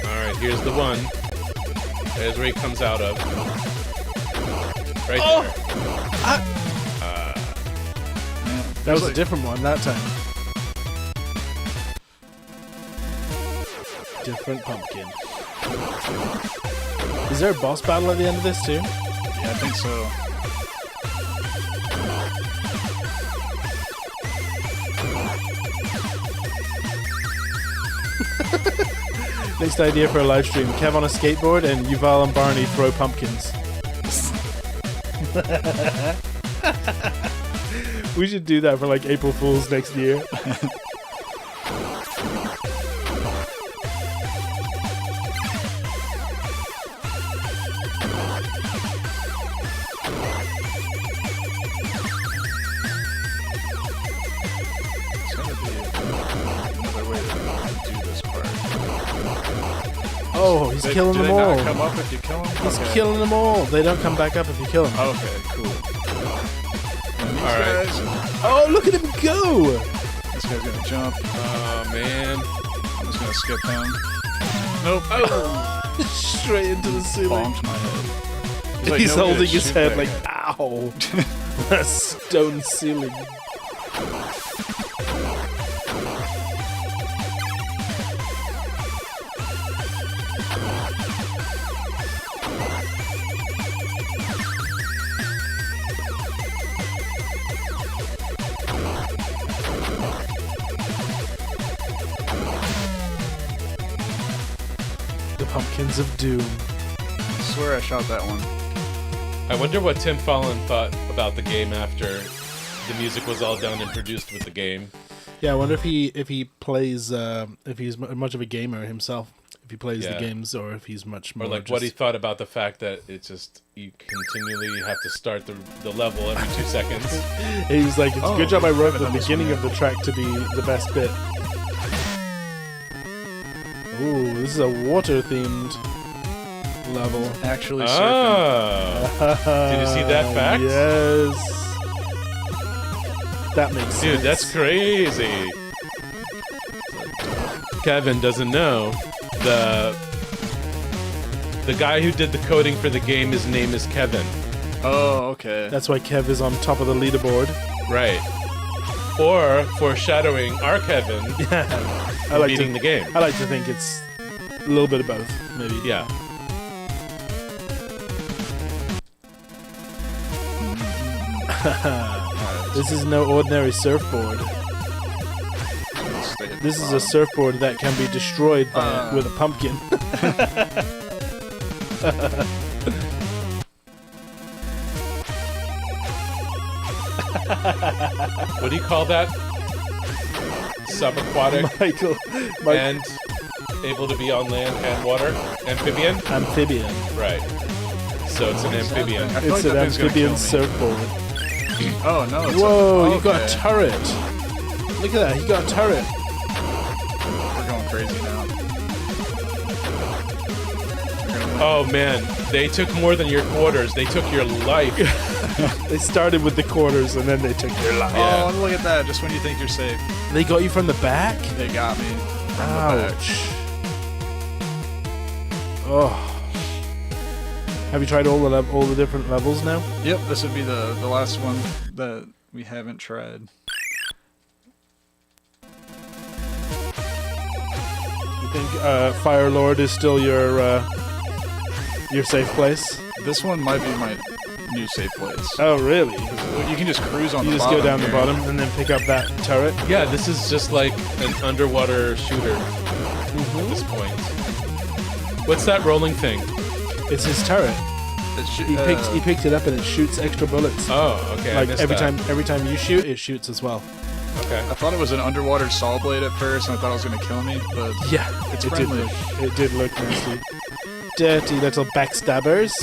Alright, here's the one. There's where he comes out of. Right there. That was a different one that time. Different pumpkin. Is there a boss battle at the end of this too? Yeah, I think so. Next idea for a live stream. Kev on a skateboard and Yuval and Barney throw pumpkins. We should do that for like April Fool's next year. There's gotta be another way to do this part. Oh, he's killing do them they all. not come up if you kill them? He's killing them all. They don't come back up if you kill them. Okay, cool. And these Alright. guys, Oh, look at him go! this guy's gonna jump. Oh man. I'm just gonna skip him. Nope. Oh. Straight into the ceiling. Bonked my head. Like, He's no way to holding his shoot head that like, guy. ow. That stone ceiling. The Pumpkins of Doom. I swear I shot that one. I wonder what Tim Fallon thought about the game after the music was all done and produced with the game. Yeah, I wonder if he plays if he's much of a gamer himself. If he plays the games, or if he's much more. Or like what he thought about the fact that it's just you continually have to start the level every 2 seconds. He was like, "It's a good job I wrote the done this beginning one of the track to be the best bit." Ooh, this is a water-themed level. Actually surfing. Oh, did you see that fact? Yes. That makes sense. Dude, that's crazy. Kevin doesn't know the guy who did the coding for the game. His name is Kevin. Oh, okay. That's why Kev is on top of the leaderboard. Right. Or foreshadowing our Kevin I like beating the game. I like to think it's a little bit of both, maybe. Yeah. This is no ordinary surfboard. This is a surfboard that can be destroyed with a pumpkin. What do you call that? Subaquatic Michael. and able to be on land and water? Amphibian? Amphibian. Right. So it's an amphibian. I feel It's like an that thing's gonna amphibian kill me. surfboard. Oh no! It's Whoa, you okay. got a turret. Look at that, he got a turret. We're going crazy now. Oh man, they took more than your quarters. They took your life. They started with the quarters and then they took your life. Yeah. Oh, look at that! Just when you think you're safe, They got you from the back? they got me. From the back. Ouch. Oh. Have you tried all the different levels now? Yep, this would be the last one that we haven't tried. You think Fire Lord is still your safe place? This one might be my new safe place. Oh, really? You can just cruise on You the just bottom go down here. the bottom and then pick up that turret? Yeah, this is just like an underwater shooter at this point. What's that rolling thing? It's his turret. He picked it up and it shoots extra bullets. Oh, okay. I Like missed every that. time you shoot, it shoots as well. Okay. I thought it was an underwater saw blade at first, and I thought it was going to kill me, but Yeah, it's it friendly. did look nasty. Dirty little backstabbers.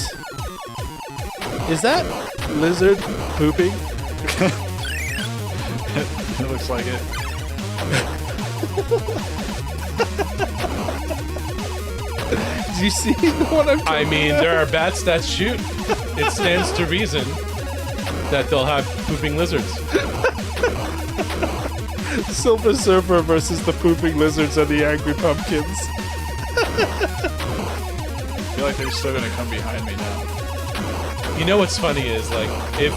Is that lizard pooping? It looks like it. Do you see what I'm I mean, there are bats that shoot. It stands to reason that they'll have pooping lizards. Silver Surfer versus the pooping lizards and the angry pumpkins. I feel like they're still going to come behind me now. You know what's funny is, like, if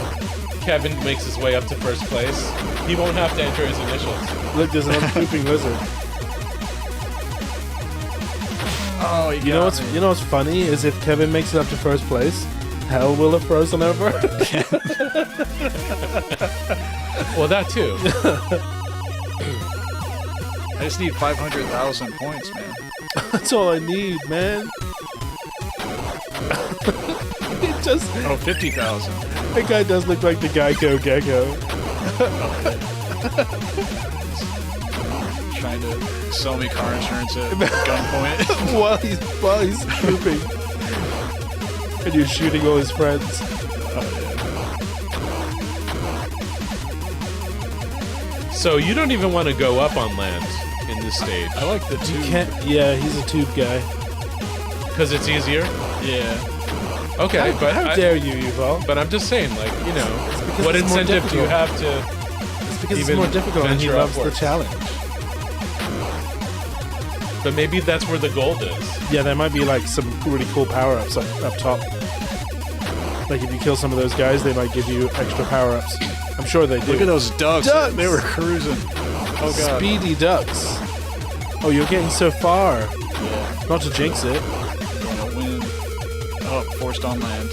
Kevin makes his way up to first place, he won't have to enter his initials. Look, there's another pooping lizard. Oh, You know what's funny is if Kevin makes it up to first place, hell will have frozen over. Well, that too. I just need 500,000 points, man. That's all I need, man. It just Oh, 50,000. that guy does look like the Geico Gecko. Trying to sell me car insurance at gunpoint. while he's pooping. And you're shooting all his friends. So you don't even want to go up on land in this stage I like the two. Yeah, he's a tube guy. because it's easier. Yeah. Okay, but How dare you, Yuval? But I'm just saying, like, you know, because what it's more incentive do you difficult. have to? It's because it's even more difficult and he venture loves the upwards. challenge. But maybe that's where the gold is. Yeah, there might be like some really cool power-ups up top. Like if you kill some of those guys, they might give you extra power-ups. I'm sure they do. Look at those ducks. Ducks! They were cruising. Oh god. Speedy ducks. Oh, you're getting so far. Yeah. Not to jinx it. Gonna win. Oh, forced on land.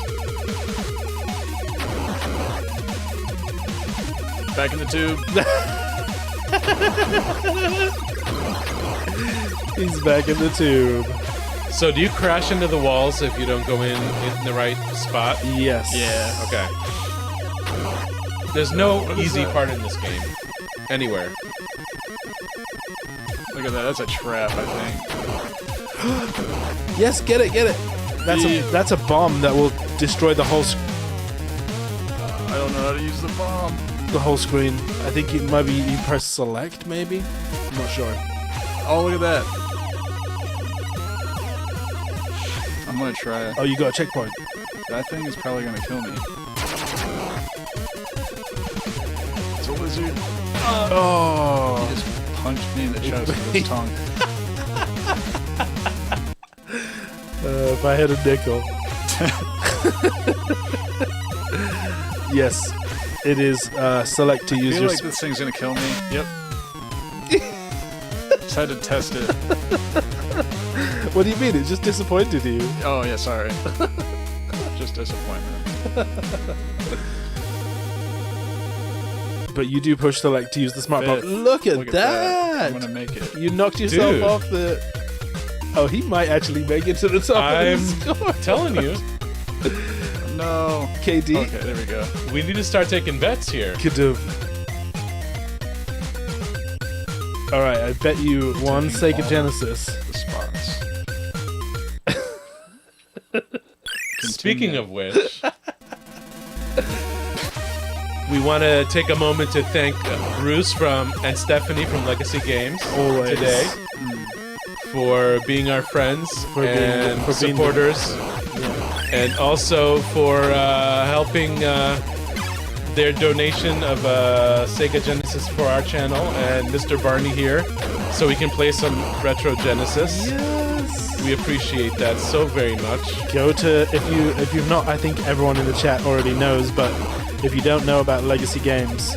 Back in the tube. He's back in the tube. So do you crash into the walls if you don't go in the right spot? Yes. Yeah. Okay. There's no What is easy that? part in this game. Anywhere. Look at that. That's a trap, I think. Yes, get it, get it. That's a bomb that will destroy the whole I don't know how to use the bomb. screen. I think it might be you press select, maybe. I'm not sure. Oh, look at that. I'm gonna try it. Oh, you got a checkpoint. That thing is probably gonna kill me. It's a lizard. Oh. He just punched me in the chest with his tongue. If I had a nickel. Yes, it is select to I use feel your. like this thing's gonna kill me. Yep. Just had to test it. What do you mean? It just disappointed you. Oh yeah, sorry. Just disappointment. But you do push select to use the smart Fifth. bomb. Look at Look at that! I'm gonna make it. You knocked yourself Dude. off the. Oh, he might actually make it to the top I'm of the score. telling you, No. KD. Okay, there we go. we need to start taking bets here. Kadoof. Alright, I bet you one Taking Sega all Genesis. The spots. Speaking of which, we want to take a moment to thank Bruce and Stephanie from Legacy Games Always. today for being our friends For being- and for being supporters, Yeah. and also for helping their donation of Sega Genesis for our channel and Mr. Barney here, so we can play some retro Genesis. Yes. We appreciate that so very much. Go to if you've not. I think everyone in the chat already knows, but if you don't know about Legacy Games,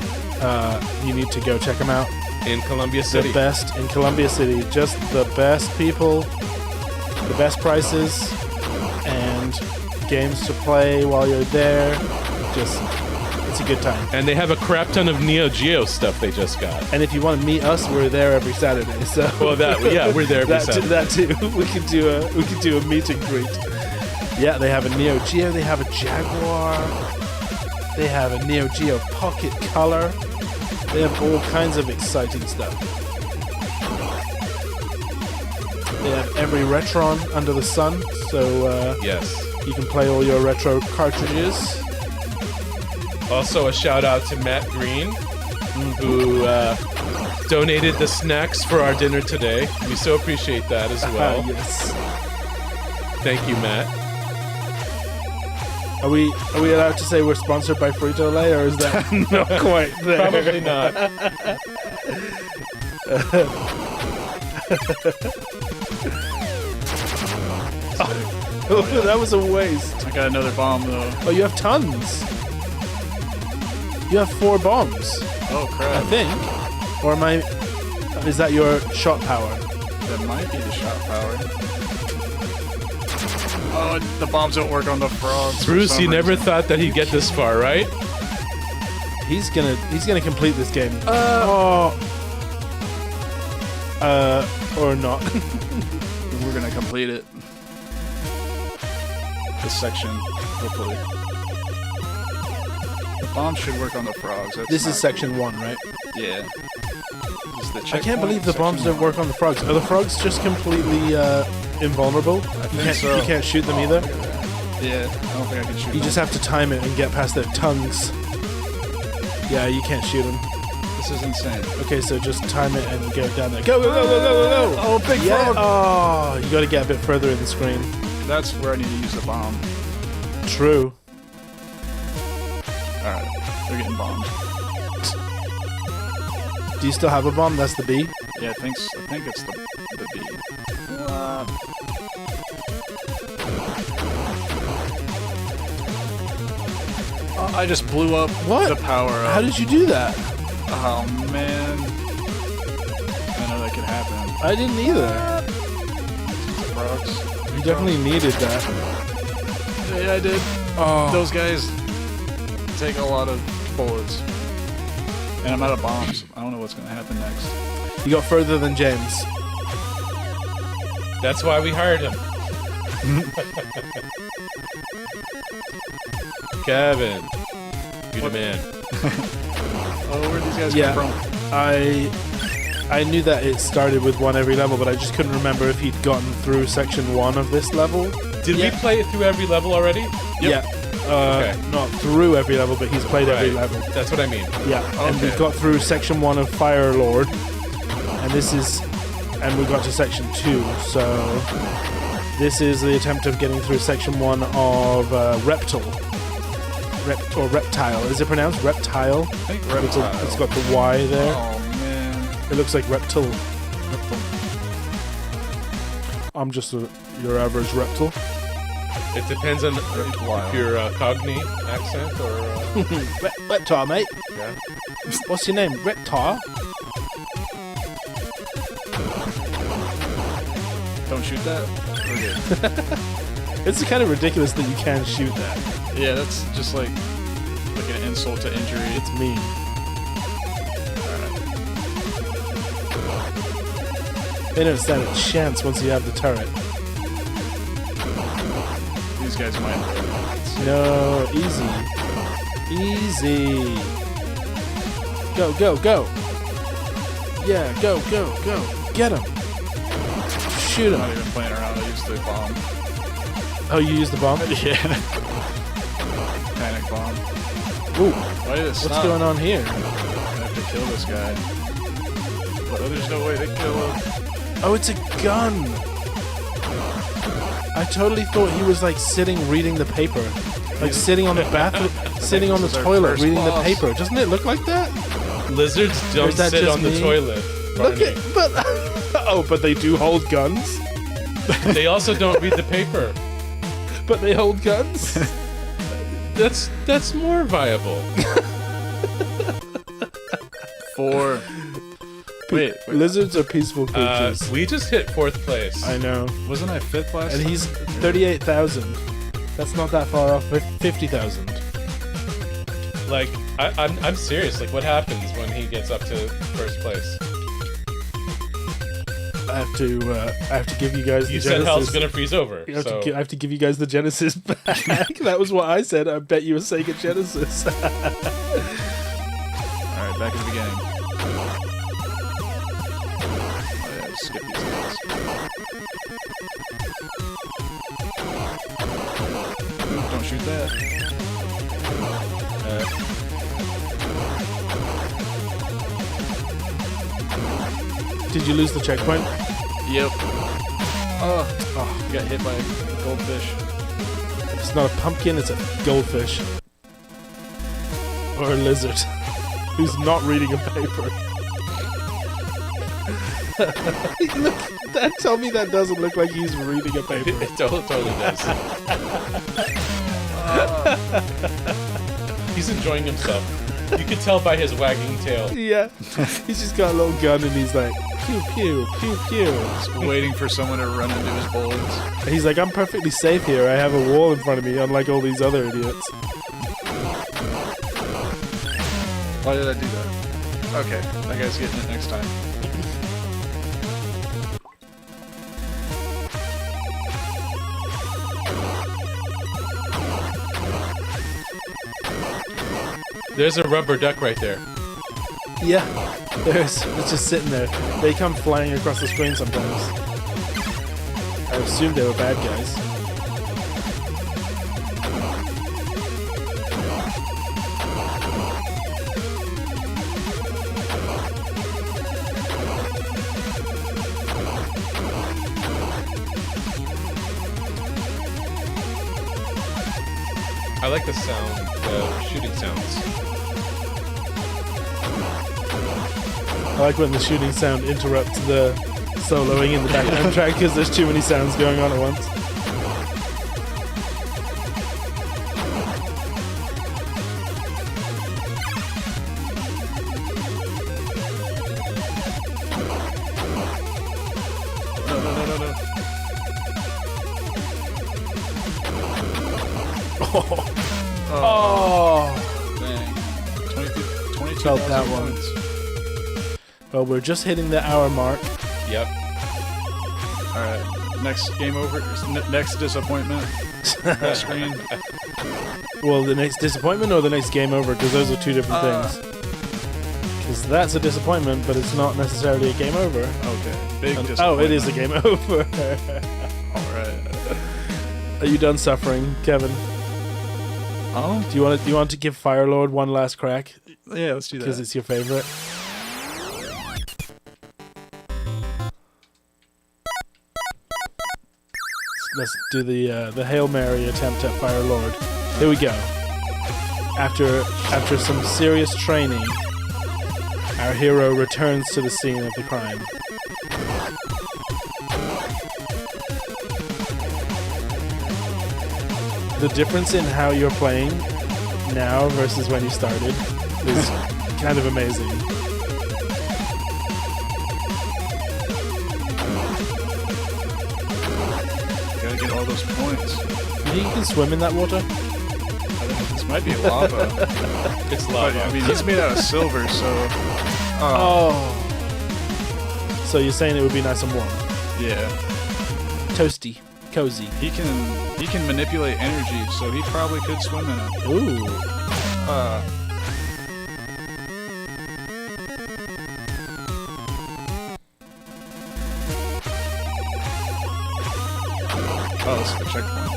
you need to go check them out. In Columbia City. The best in Columbia City. Just the best people, the best prices, and games to play while you're there. Just, it's a good time. And they have a crap ton of Neo Geo stuff they just got. And if you want to meet us, we're there every Saturday. So Well, we're there every Saturday. that too. We could do a meet and greet. Yeah, they have a Neo Geo. They have a Jaguar. They have a Neo Geo Pocket Color. They have all kinds of exciting stuff. They have every Retron under the sun, so Yes. you can play all your retro cartridges. Also, a shout out to Matt Green, who donated the snacks for our dinner today. We so appreciate that as well. Yes. Thank you, Matt. Are we allowed to say we're sponsored by Frito-Lay, or is that not quite there? Probably not. Oh, that was a waste. I got another bomb though. Oh, you have tons. You have 4 bombs, Oh I crap. think. Or am I? Is that your shot power? That might be the shot power. Oh, the bombs don't work on the frogs. for Bruce, some you never reason. thought that he'd get this far, right? He's gonna complete this game. Or not. We're gonna complete it. This section, hopefully. The bombs should work on the frogs. That's This is not- section 1, right? Yeah. This is the I can't checkpoint, believe the bombs section don't work on the frogs. Are the frogs just completely invulnerable? You can't shoot them either. Look at that. Yeah, I don't think I can shoot You them. just have to time it and get past their tongues. Yeah, you can't shoot them. This is insane. Okay, so just time it and go down there. Go, go, go, go, go, go, go! Oh, big Yeah. frog! Oh, you gotta get a bit further in the screen. That's where I need to use the bomb. True. Alright, they're getting bombed. Do you still have a bomb? That's the B. Yeah, I think it's the B. I just blew up What? the power up. How did you do that? Oh man. I know that could happen. I didn't either. Rocks. You definitely needed that. Yeah, I did. Oh. Those guys take a lot of bullets. And I'm out of bombs. I don't know what's going to happen next. You got further than James. That's why we hired him. Kevin, you the man. Oh, where'd these guys Yeah. come from? I knew that it started with one every level, but I just couldn't remember if he'd gotten through section 1 of this level. Did we play it through every level already? Yeah. Okay. Not through every level, but he's played every Right. level. That's what I mean. Yeah. And we Okay. got through section 1 of Fire Lord. And and we got to section 2, so this is the attempt of getting through section 1 of Reptile. Or Reptile. Is it pronounced Reptile? I think reptile. It's got the Y there. Oh, man. It looks like Reptile. I'm just your average reptile. It depends on if your Cockney accent or... Reptile, mate. yeah. What's your name? Reptile? Don't shoot that? Okay. It's kind of ridiculous that you can shoot that. Yeah, that's just like an insult to injury. It's mean. They don't stand a chance once you have the turret. These guys might live. No, easy. Easy. Go, go, go. Yeah, go, go, go. Get him. Shoot I'm not him. even playing around. I used the bomb. Oh, you used the bomb? Yeah. Panic bomb. Ooh, Why did it stop? what's going on here? I have to kill this guy. But there's no way to kill him. Oh, it's a gun. I totally thought he was like sitting reading the paper. Like sitting on the bathroom, sitting on the This is our toilet first reading the boss. paper. Doesn't it look like that? Lizards don't is that sit just on the me? toilet. Look Barney. at, but oh, but they do hold guns. They also don't read the paper. But they hold guns. That's more viable. 4. Wait. Lizards are peaceful creatures. We just hit 4th place. I know. Wasn't I 5th last And time? he's 38,000. That's not that far off. 50,000. Like, I'm serious. Like, what happens when he gets up to 1st place? I have to give you guys You the said hell's Genesis. gonna freeze over. I have, So I have to give you guys the Genesis back. That was what I said. I bet you a Sega Genesis. Alright, back at the beginning. Oh yeah, just skip these guys. Don't shoot that. Did you lose the checkpoint? Yep. Oh, you got hit by a goldfish. It's not a pumpkin, it's a goldfish. Or a lizard. Who's not reading a paper. Look, tell me that doesn't look like he's reading a paper. it totally does. He's enjoying himself. You could tell by his wagging tail. Yeah. He's just got a little gun and he's like, pew, pew, pew, pew. Just waiting for someone to run into his bullets. He's like, I'm perfectly safe here. I have a wall in front of me, unlike all these other idiots. Why did I do that? Okay, that guy's getting it next time. There's a rubber duck right there. Yeah. It's just sitting there. They come flying across the screen sometimes. I assumed they were bad guys. I like the sound, the shooting sounds. I like when the shooting sound interrupts the soloing in the background track because there's too many sounds going on at once. Dang. 22 Felt that one. points. Well, we're just hitting the hour mark. Yep. Alright. Next game over. Next disappointment. Full screen. Well, the next disappointment or the next game over, because those are two different things. Because that's a disappointment, but it's not necessarily a game over. Okay. Big disappointment. Oh, it is a game over. Alright. Are you done suffering, Kevin? Oh? Do you want to give Firelord one last crack? Yeah, let's do that. Because it's your favorite. Let's do the Hail Mary attempt at Firelord. Here we go. After some serious training, our hero returns to the scene of the crime. The difference in how you're playing now versus when you started is kind of amazing. Gotta get all those points. You think you can swim in that water? I think this might be lava. It's But, lava. I mean, he's made out of silver, so... Oh. So you're saying it would be nice and warm. Yeah. Toasty. Cozy. He can manipulate energy, so he probably could swim in it. Ooh. Oh, this is the checkpoint.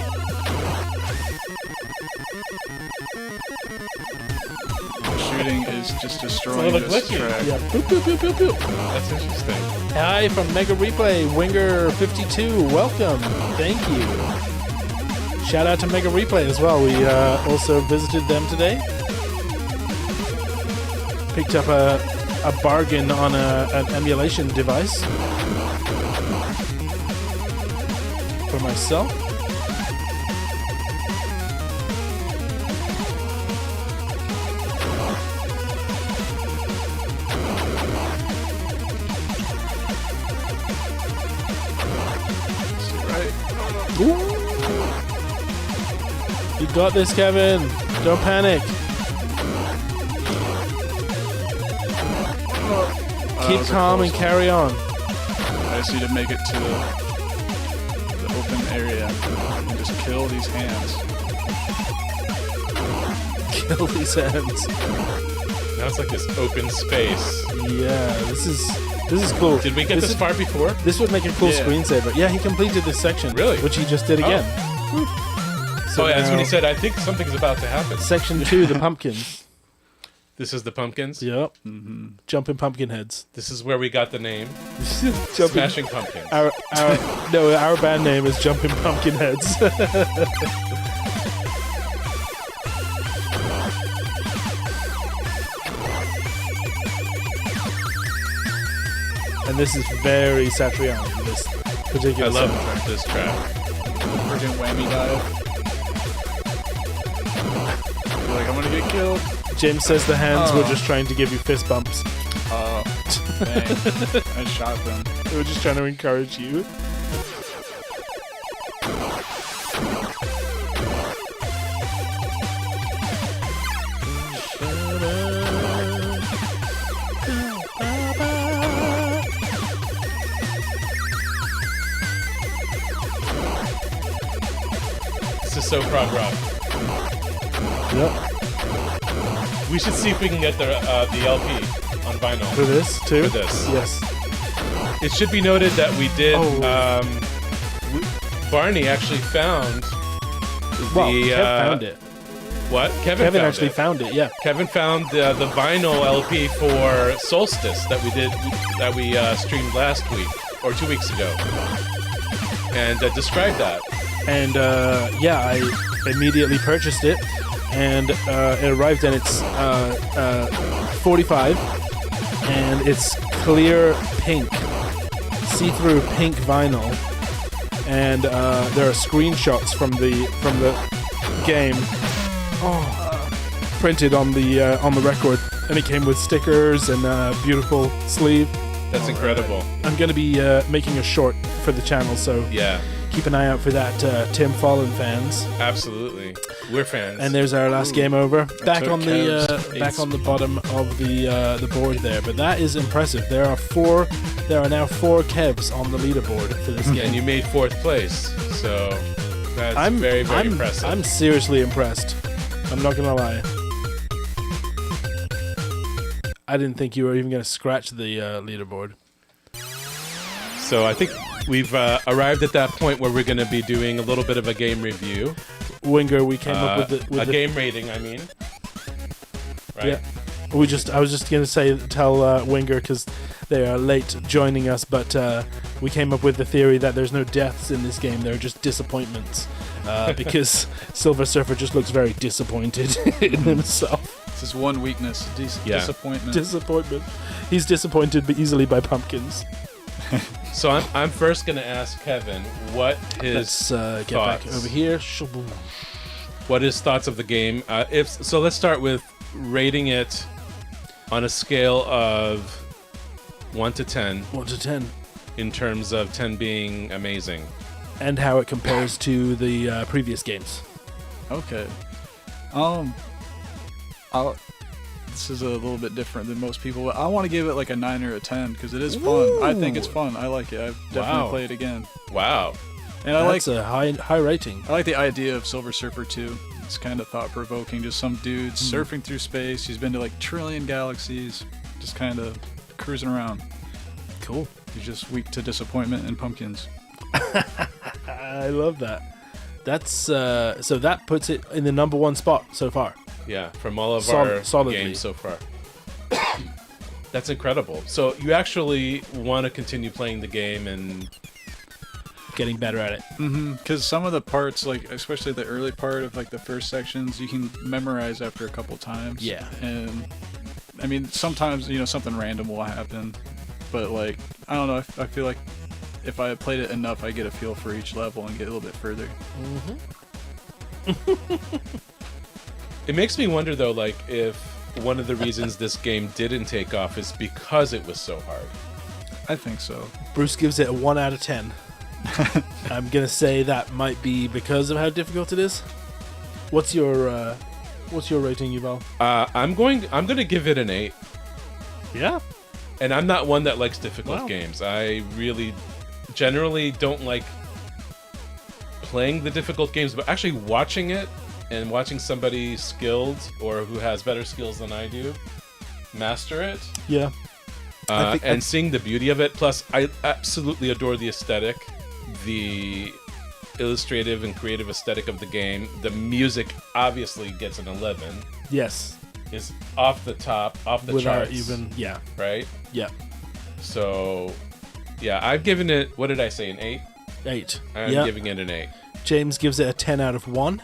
Shooting is just destroying It's a little this glitchy. track. Yeah. Boop, boop, boop, boop, boop. That's interesting. Hi from Mega Replay, Winger52. Welcome. Thank you. Shout out to Mega Replay as well. We also visited them today. Picked up a bargain on an emulation device for myself. Ooh. You got this, Kevin. Don't panic. Keep calm and carry on. I just need to make it to the open area and just kill these hands. Kill these hands. Now it's like this open space. Yeah, this is cool. Did we get this far before? This would make a cool Yeah. screensaver. Yeah, he completed this section. Really? Which he just did again. So Oh, yeah, that's when now- he said, I think something's about to happen. Section 2, the pumpkins. This is the pumpkins. Yep. Jumping pumpkin heads. This is where we got the name. Jumping. Smashing Pumpkins. Our band name is Jumping Pumpkin Heads. And this is very Satriani, this particular I love soundtrack. this track. Freaking whammy dive. You're like, I'm gonna get killed. James says the hands were Oh. just trying to give you fist bumps. Oh, dang. I shot them. They were just trying to encourage you. This is so prog rock. Yep. We should see if we can get the LP on vinyl. For this, too? For this. Yes. It should be noted that we did. Oh. Barney actually found Well, the. Kev found it. What? Kevin Kevin found actually it. found it, yeah. Kevin found the vinyl LP for Solstice that we streamed last week or 2 weeks ago, and described that. And yeah, I immediately purchased it, and it arrived and it's 45, and it's clear pink, see-through pink vinyl, and there are screenshots from the game printed on the record, and it came with stickers and a beautiful sleeve. That's incredible. I'm going to be making a short for the channel, so Yeah, keep an eye out for that, Tim Fallen fans. absolutely. We're fans. And there's our last game over. Back took on the bottom of the board there, but that is impressive. There are now 4 Kevs on the leaderboard for this game. and you made 4th place, so that's very, very impressive. I'm seriously impressed. I'm not gonna lie. I didn't think you were even gonna scratch the leaderboard. So I think we've arrived at that point where we're going to be doing a little bit of a game review. Winger, we came up with a game rating, I mean. Right? Yeah. I was just gonna tell Winger, because they are late joining us, but we came up with the theory that there's no deaths in this game. There are just disappointments, because Silver Surfer just looks very disappointed in himself. It's his one weakness, disappointment. Disappointment. He's disappointed but easily by pumpkins. So I'm first going to ask Kevin what his Let's get thoughts. back over here. What his thoughts of the game. So let's start with rating it on a scale of 1 to 10 1 to 10. in terms of 10 being amazing. And how it compares to the previous games. Okay. This is a little bit different than most people, but I want to give it like a 9 or a 10 because it is fun. I think it's fun. I like it. I've definitely played it again. Wow. And That's a high rating. I like the idea of Silver Surfer 2. It's kind of thought-provoking. Just some dude surfing through space. He's been to like trillion galaxies, just kind of cruising around. Cool. He's just weak to disappointment and pumpkins. I love that. That's so that puts it in the number 1 spot so far. Yeah, from all of our solidly. games so far. That's incredible. So you actually want to continue playing the game and Getting better at it. Because some of the parts, like especially the early part of like the first sections, you can memorize after a couple times. Yeah. And I mean, sometimes something random will happen, but like I don't know. I feel like if I played it enough, I get a feel for each level and get a little bit further. it makes me wonder though, like if one of the reasons this game didn't take off is because it was so hard. I think so. Bruce gives it a 1 out of 10. I'm gonna say that might be because of how difficult it is. What's your rating, Yuval? I'm gonna give it an 8. Yeah. And I'm not one that likes difficult Wow. games. I really generally don't like playing the difficult games, but actually watching it and watching somebody skilled or who has better skills than I do master it, Yeah. and seeing the beauty of it. Plus, I absolutely adore the aesthetic, the illustrative and creative aesthetic of the game. The music obviously gets an 11. Yes. It's off the Without charts, even. Yeah. right? Yeah. So, yeah, I've given it, what did I say, an 8? 8. I'm Yeah. giving it an 8. James gives it a 10 out of 1.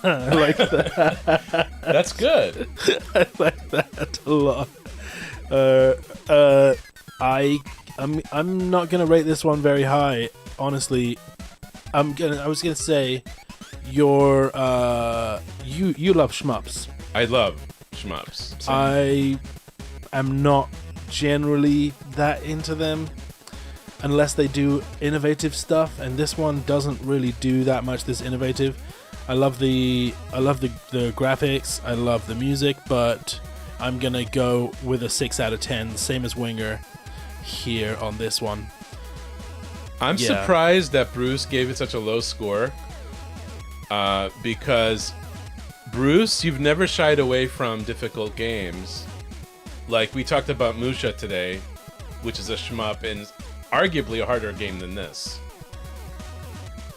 I like that. That's good. I like that a lot. I'm not gonna rate this one very high, honestly. I was gonna say you love shmups. I love shmups. I am not generally that into them unless they do innovative stuff, and this one doesn't really do that much this innovative. I love the graphics, I love the music, but I'm gonna go with a 6 out of 10, same as Winger here on this one. I'm Yeah. surprised that Bruce gave it such a low score, because Bruce, you've never shied away from difficult games. Like we talked about Musha today, which is a shmup and arguably a harder game than this.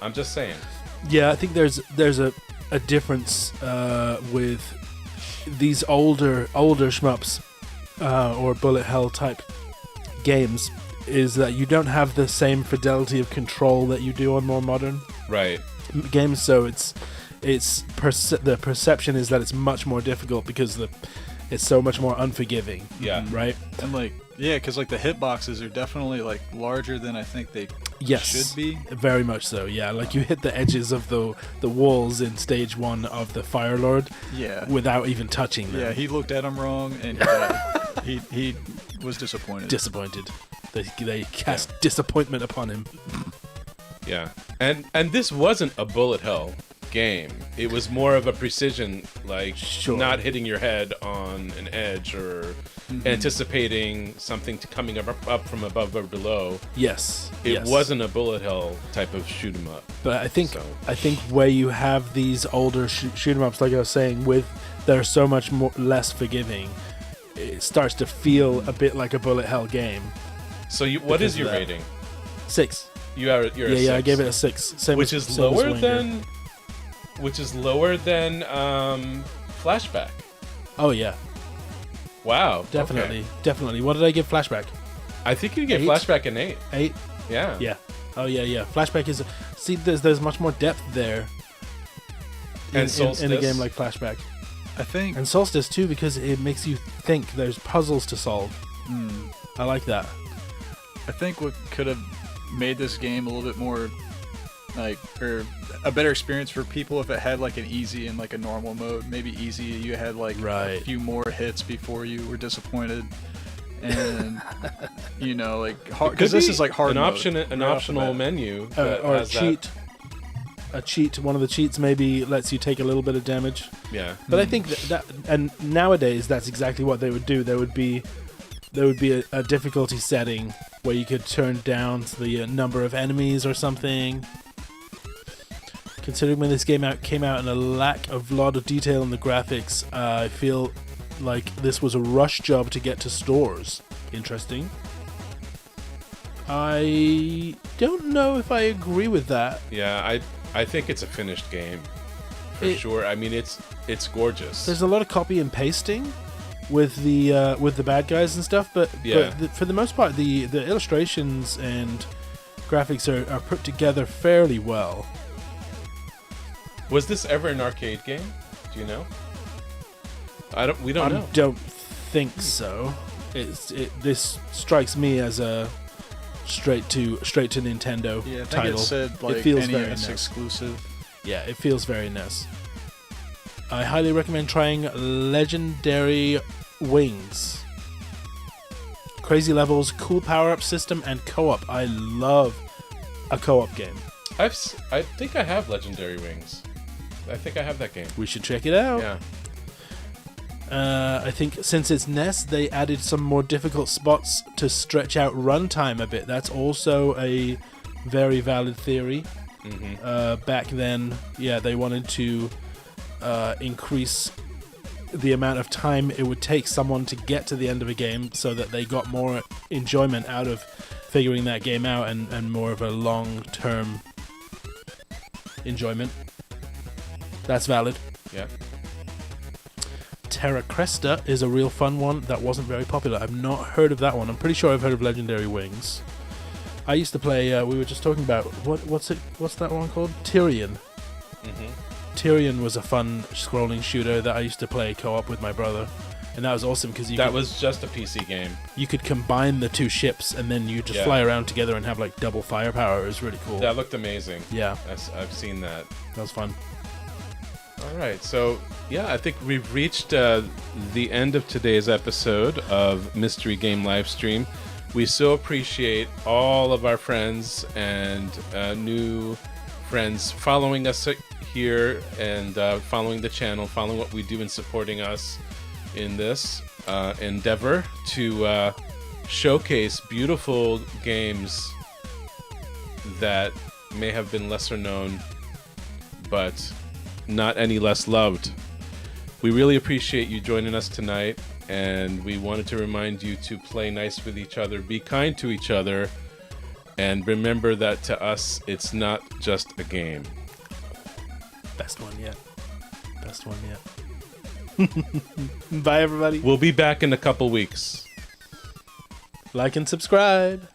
I'm just saying. Yeah, I think there's a difference with these older shmups or bullet hell type games, is that you don't have the same fidelity of control that you do on more modern Right. games. So the perception is that it's much more difficult because it's so much more unforgiving. Yeah. Right? And like, yeah, because like the hitboxes are definitely like larger than I think they should be. Very much so, yeah. Like you hit the edges of the walls in stage 1 of the Fire Lord without even touching them. Yeah, he looked at him wrong and he was disappointed. They cast disappointment upon him. Yeah. And this wasn't a bullet hell game. It was more of a precision, like not hitting your head on an edge or anticipating something coming up from above or below. Yes. It wasn't a bullet hell type of shoot 'em up. But I think where you have these older shoot 'em ups, like I was saying, they're so much less forgiving, it starts to feel a bit like a bullet hell game. So what is your rating? 6. You're a 6. Yeah, I gave it a 6. Which is lower than Flashback. Oh yeah. Wow. Definitely. Okay. Definitely. What did I give Flashback? I think you gave Flashback an 8. 8? Yeah. Yeah. Oh yeah. Flashback is there's much more depth there. In a game like Flashback. I think. And Solstice too, because it makes you think there's puzzles to solve. I like that. I think what could have made this game a little bit more or a better experience for people if it had like an easy and like a normal mode. Maybe easy, you had like a few more hits before you were disappointed, and like hard, because this is like hard an mode, option, an optional menu or a cheat. A cheat. One of the cheats maybe lets you take a little bit of damage. Yeah, but I think that and nowadays that's exactly what they would do. There would be a difficulty setting where you could turn down the number of enemies or something. Considering when this game came out and a lack of lot of detail in the graphics, I feel like this was a rush job to get to stores. Interesting. I don't know if I agree with that. Yeah, I think it's a finished game for sure. I mean, it's gorgeous. There's a lot of copy and pasting with the bad guys and stuff, but for the most part, the illustrations and graphics are put together fairly well. Was this ever an arcade game? Do you know? We don't know. I don't think so. This strikes me as a straight to Nintendo title. I think title. it said like it feels NES very NES. exclusive. Yeah, it feels very NES. I highly recommend trying Legendary Wings. Crazy levels, cool power-up system, and co-op. I love a co-op game. I think I have Legendary Wings. I think I have that game. We should check it out. Yeah. I think since it's NES, they added some more difficult spots to stretch out runtime a bit. That's also a very valid theory. Back then, they wanted to increase the amount of time it would take someone to get to the end of a game so that they got more enjoyment out of figuring that game out and more of a long-term enjoyment. That's valid. Yeah. Terra Cresta is a real fun one that wasn't very popular. I've not heard of that one. I'm pretty sure I've heard of Legendary Wings. I used to play, we were just talking about, what's that one called? Tyrion. Tyrion was a fun scrolling shooter that I used to play co-op with my brother. And that was awesome because that was just a PC game. You could combine the two ships and then you just fly around together and have like double firepower. It was really cool. That looked amazing. Yeah. I've seen that. That was fun. All right, so I think we've reached the end of today's episode of Mystery Game Livestream. We so appreciate all of our friends and new friends following us here and following the channel, following what we do and supporting us in this endeavor to showcase beautiful games that may have been lesser known, but not any less loved. We really appreciate you joining us tonight, and we wanted to remind you to play nice with each other, be kind to each other, and remember that to us, it's not just a game. Best one yet. Bye, everybody. We'll be back in a couple weeks. Like and subscribe.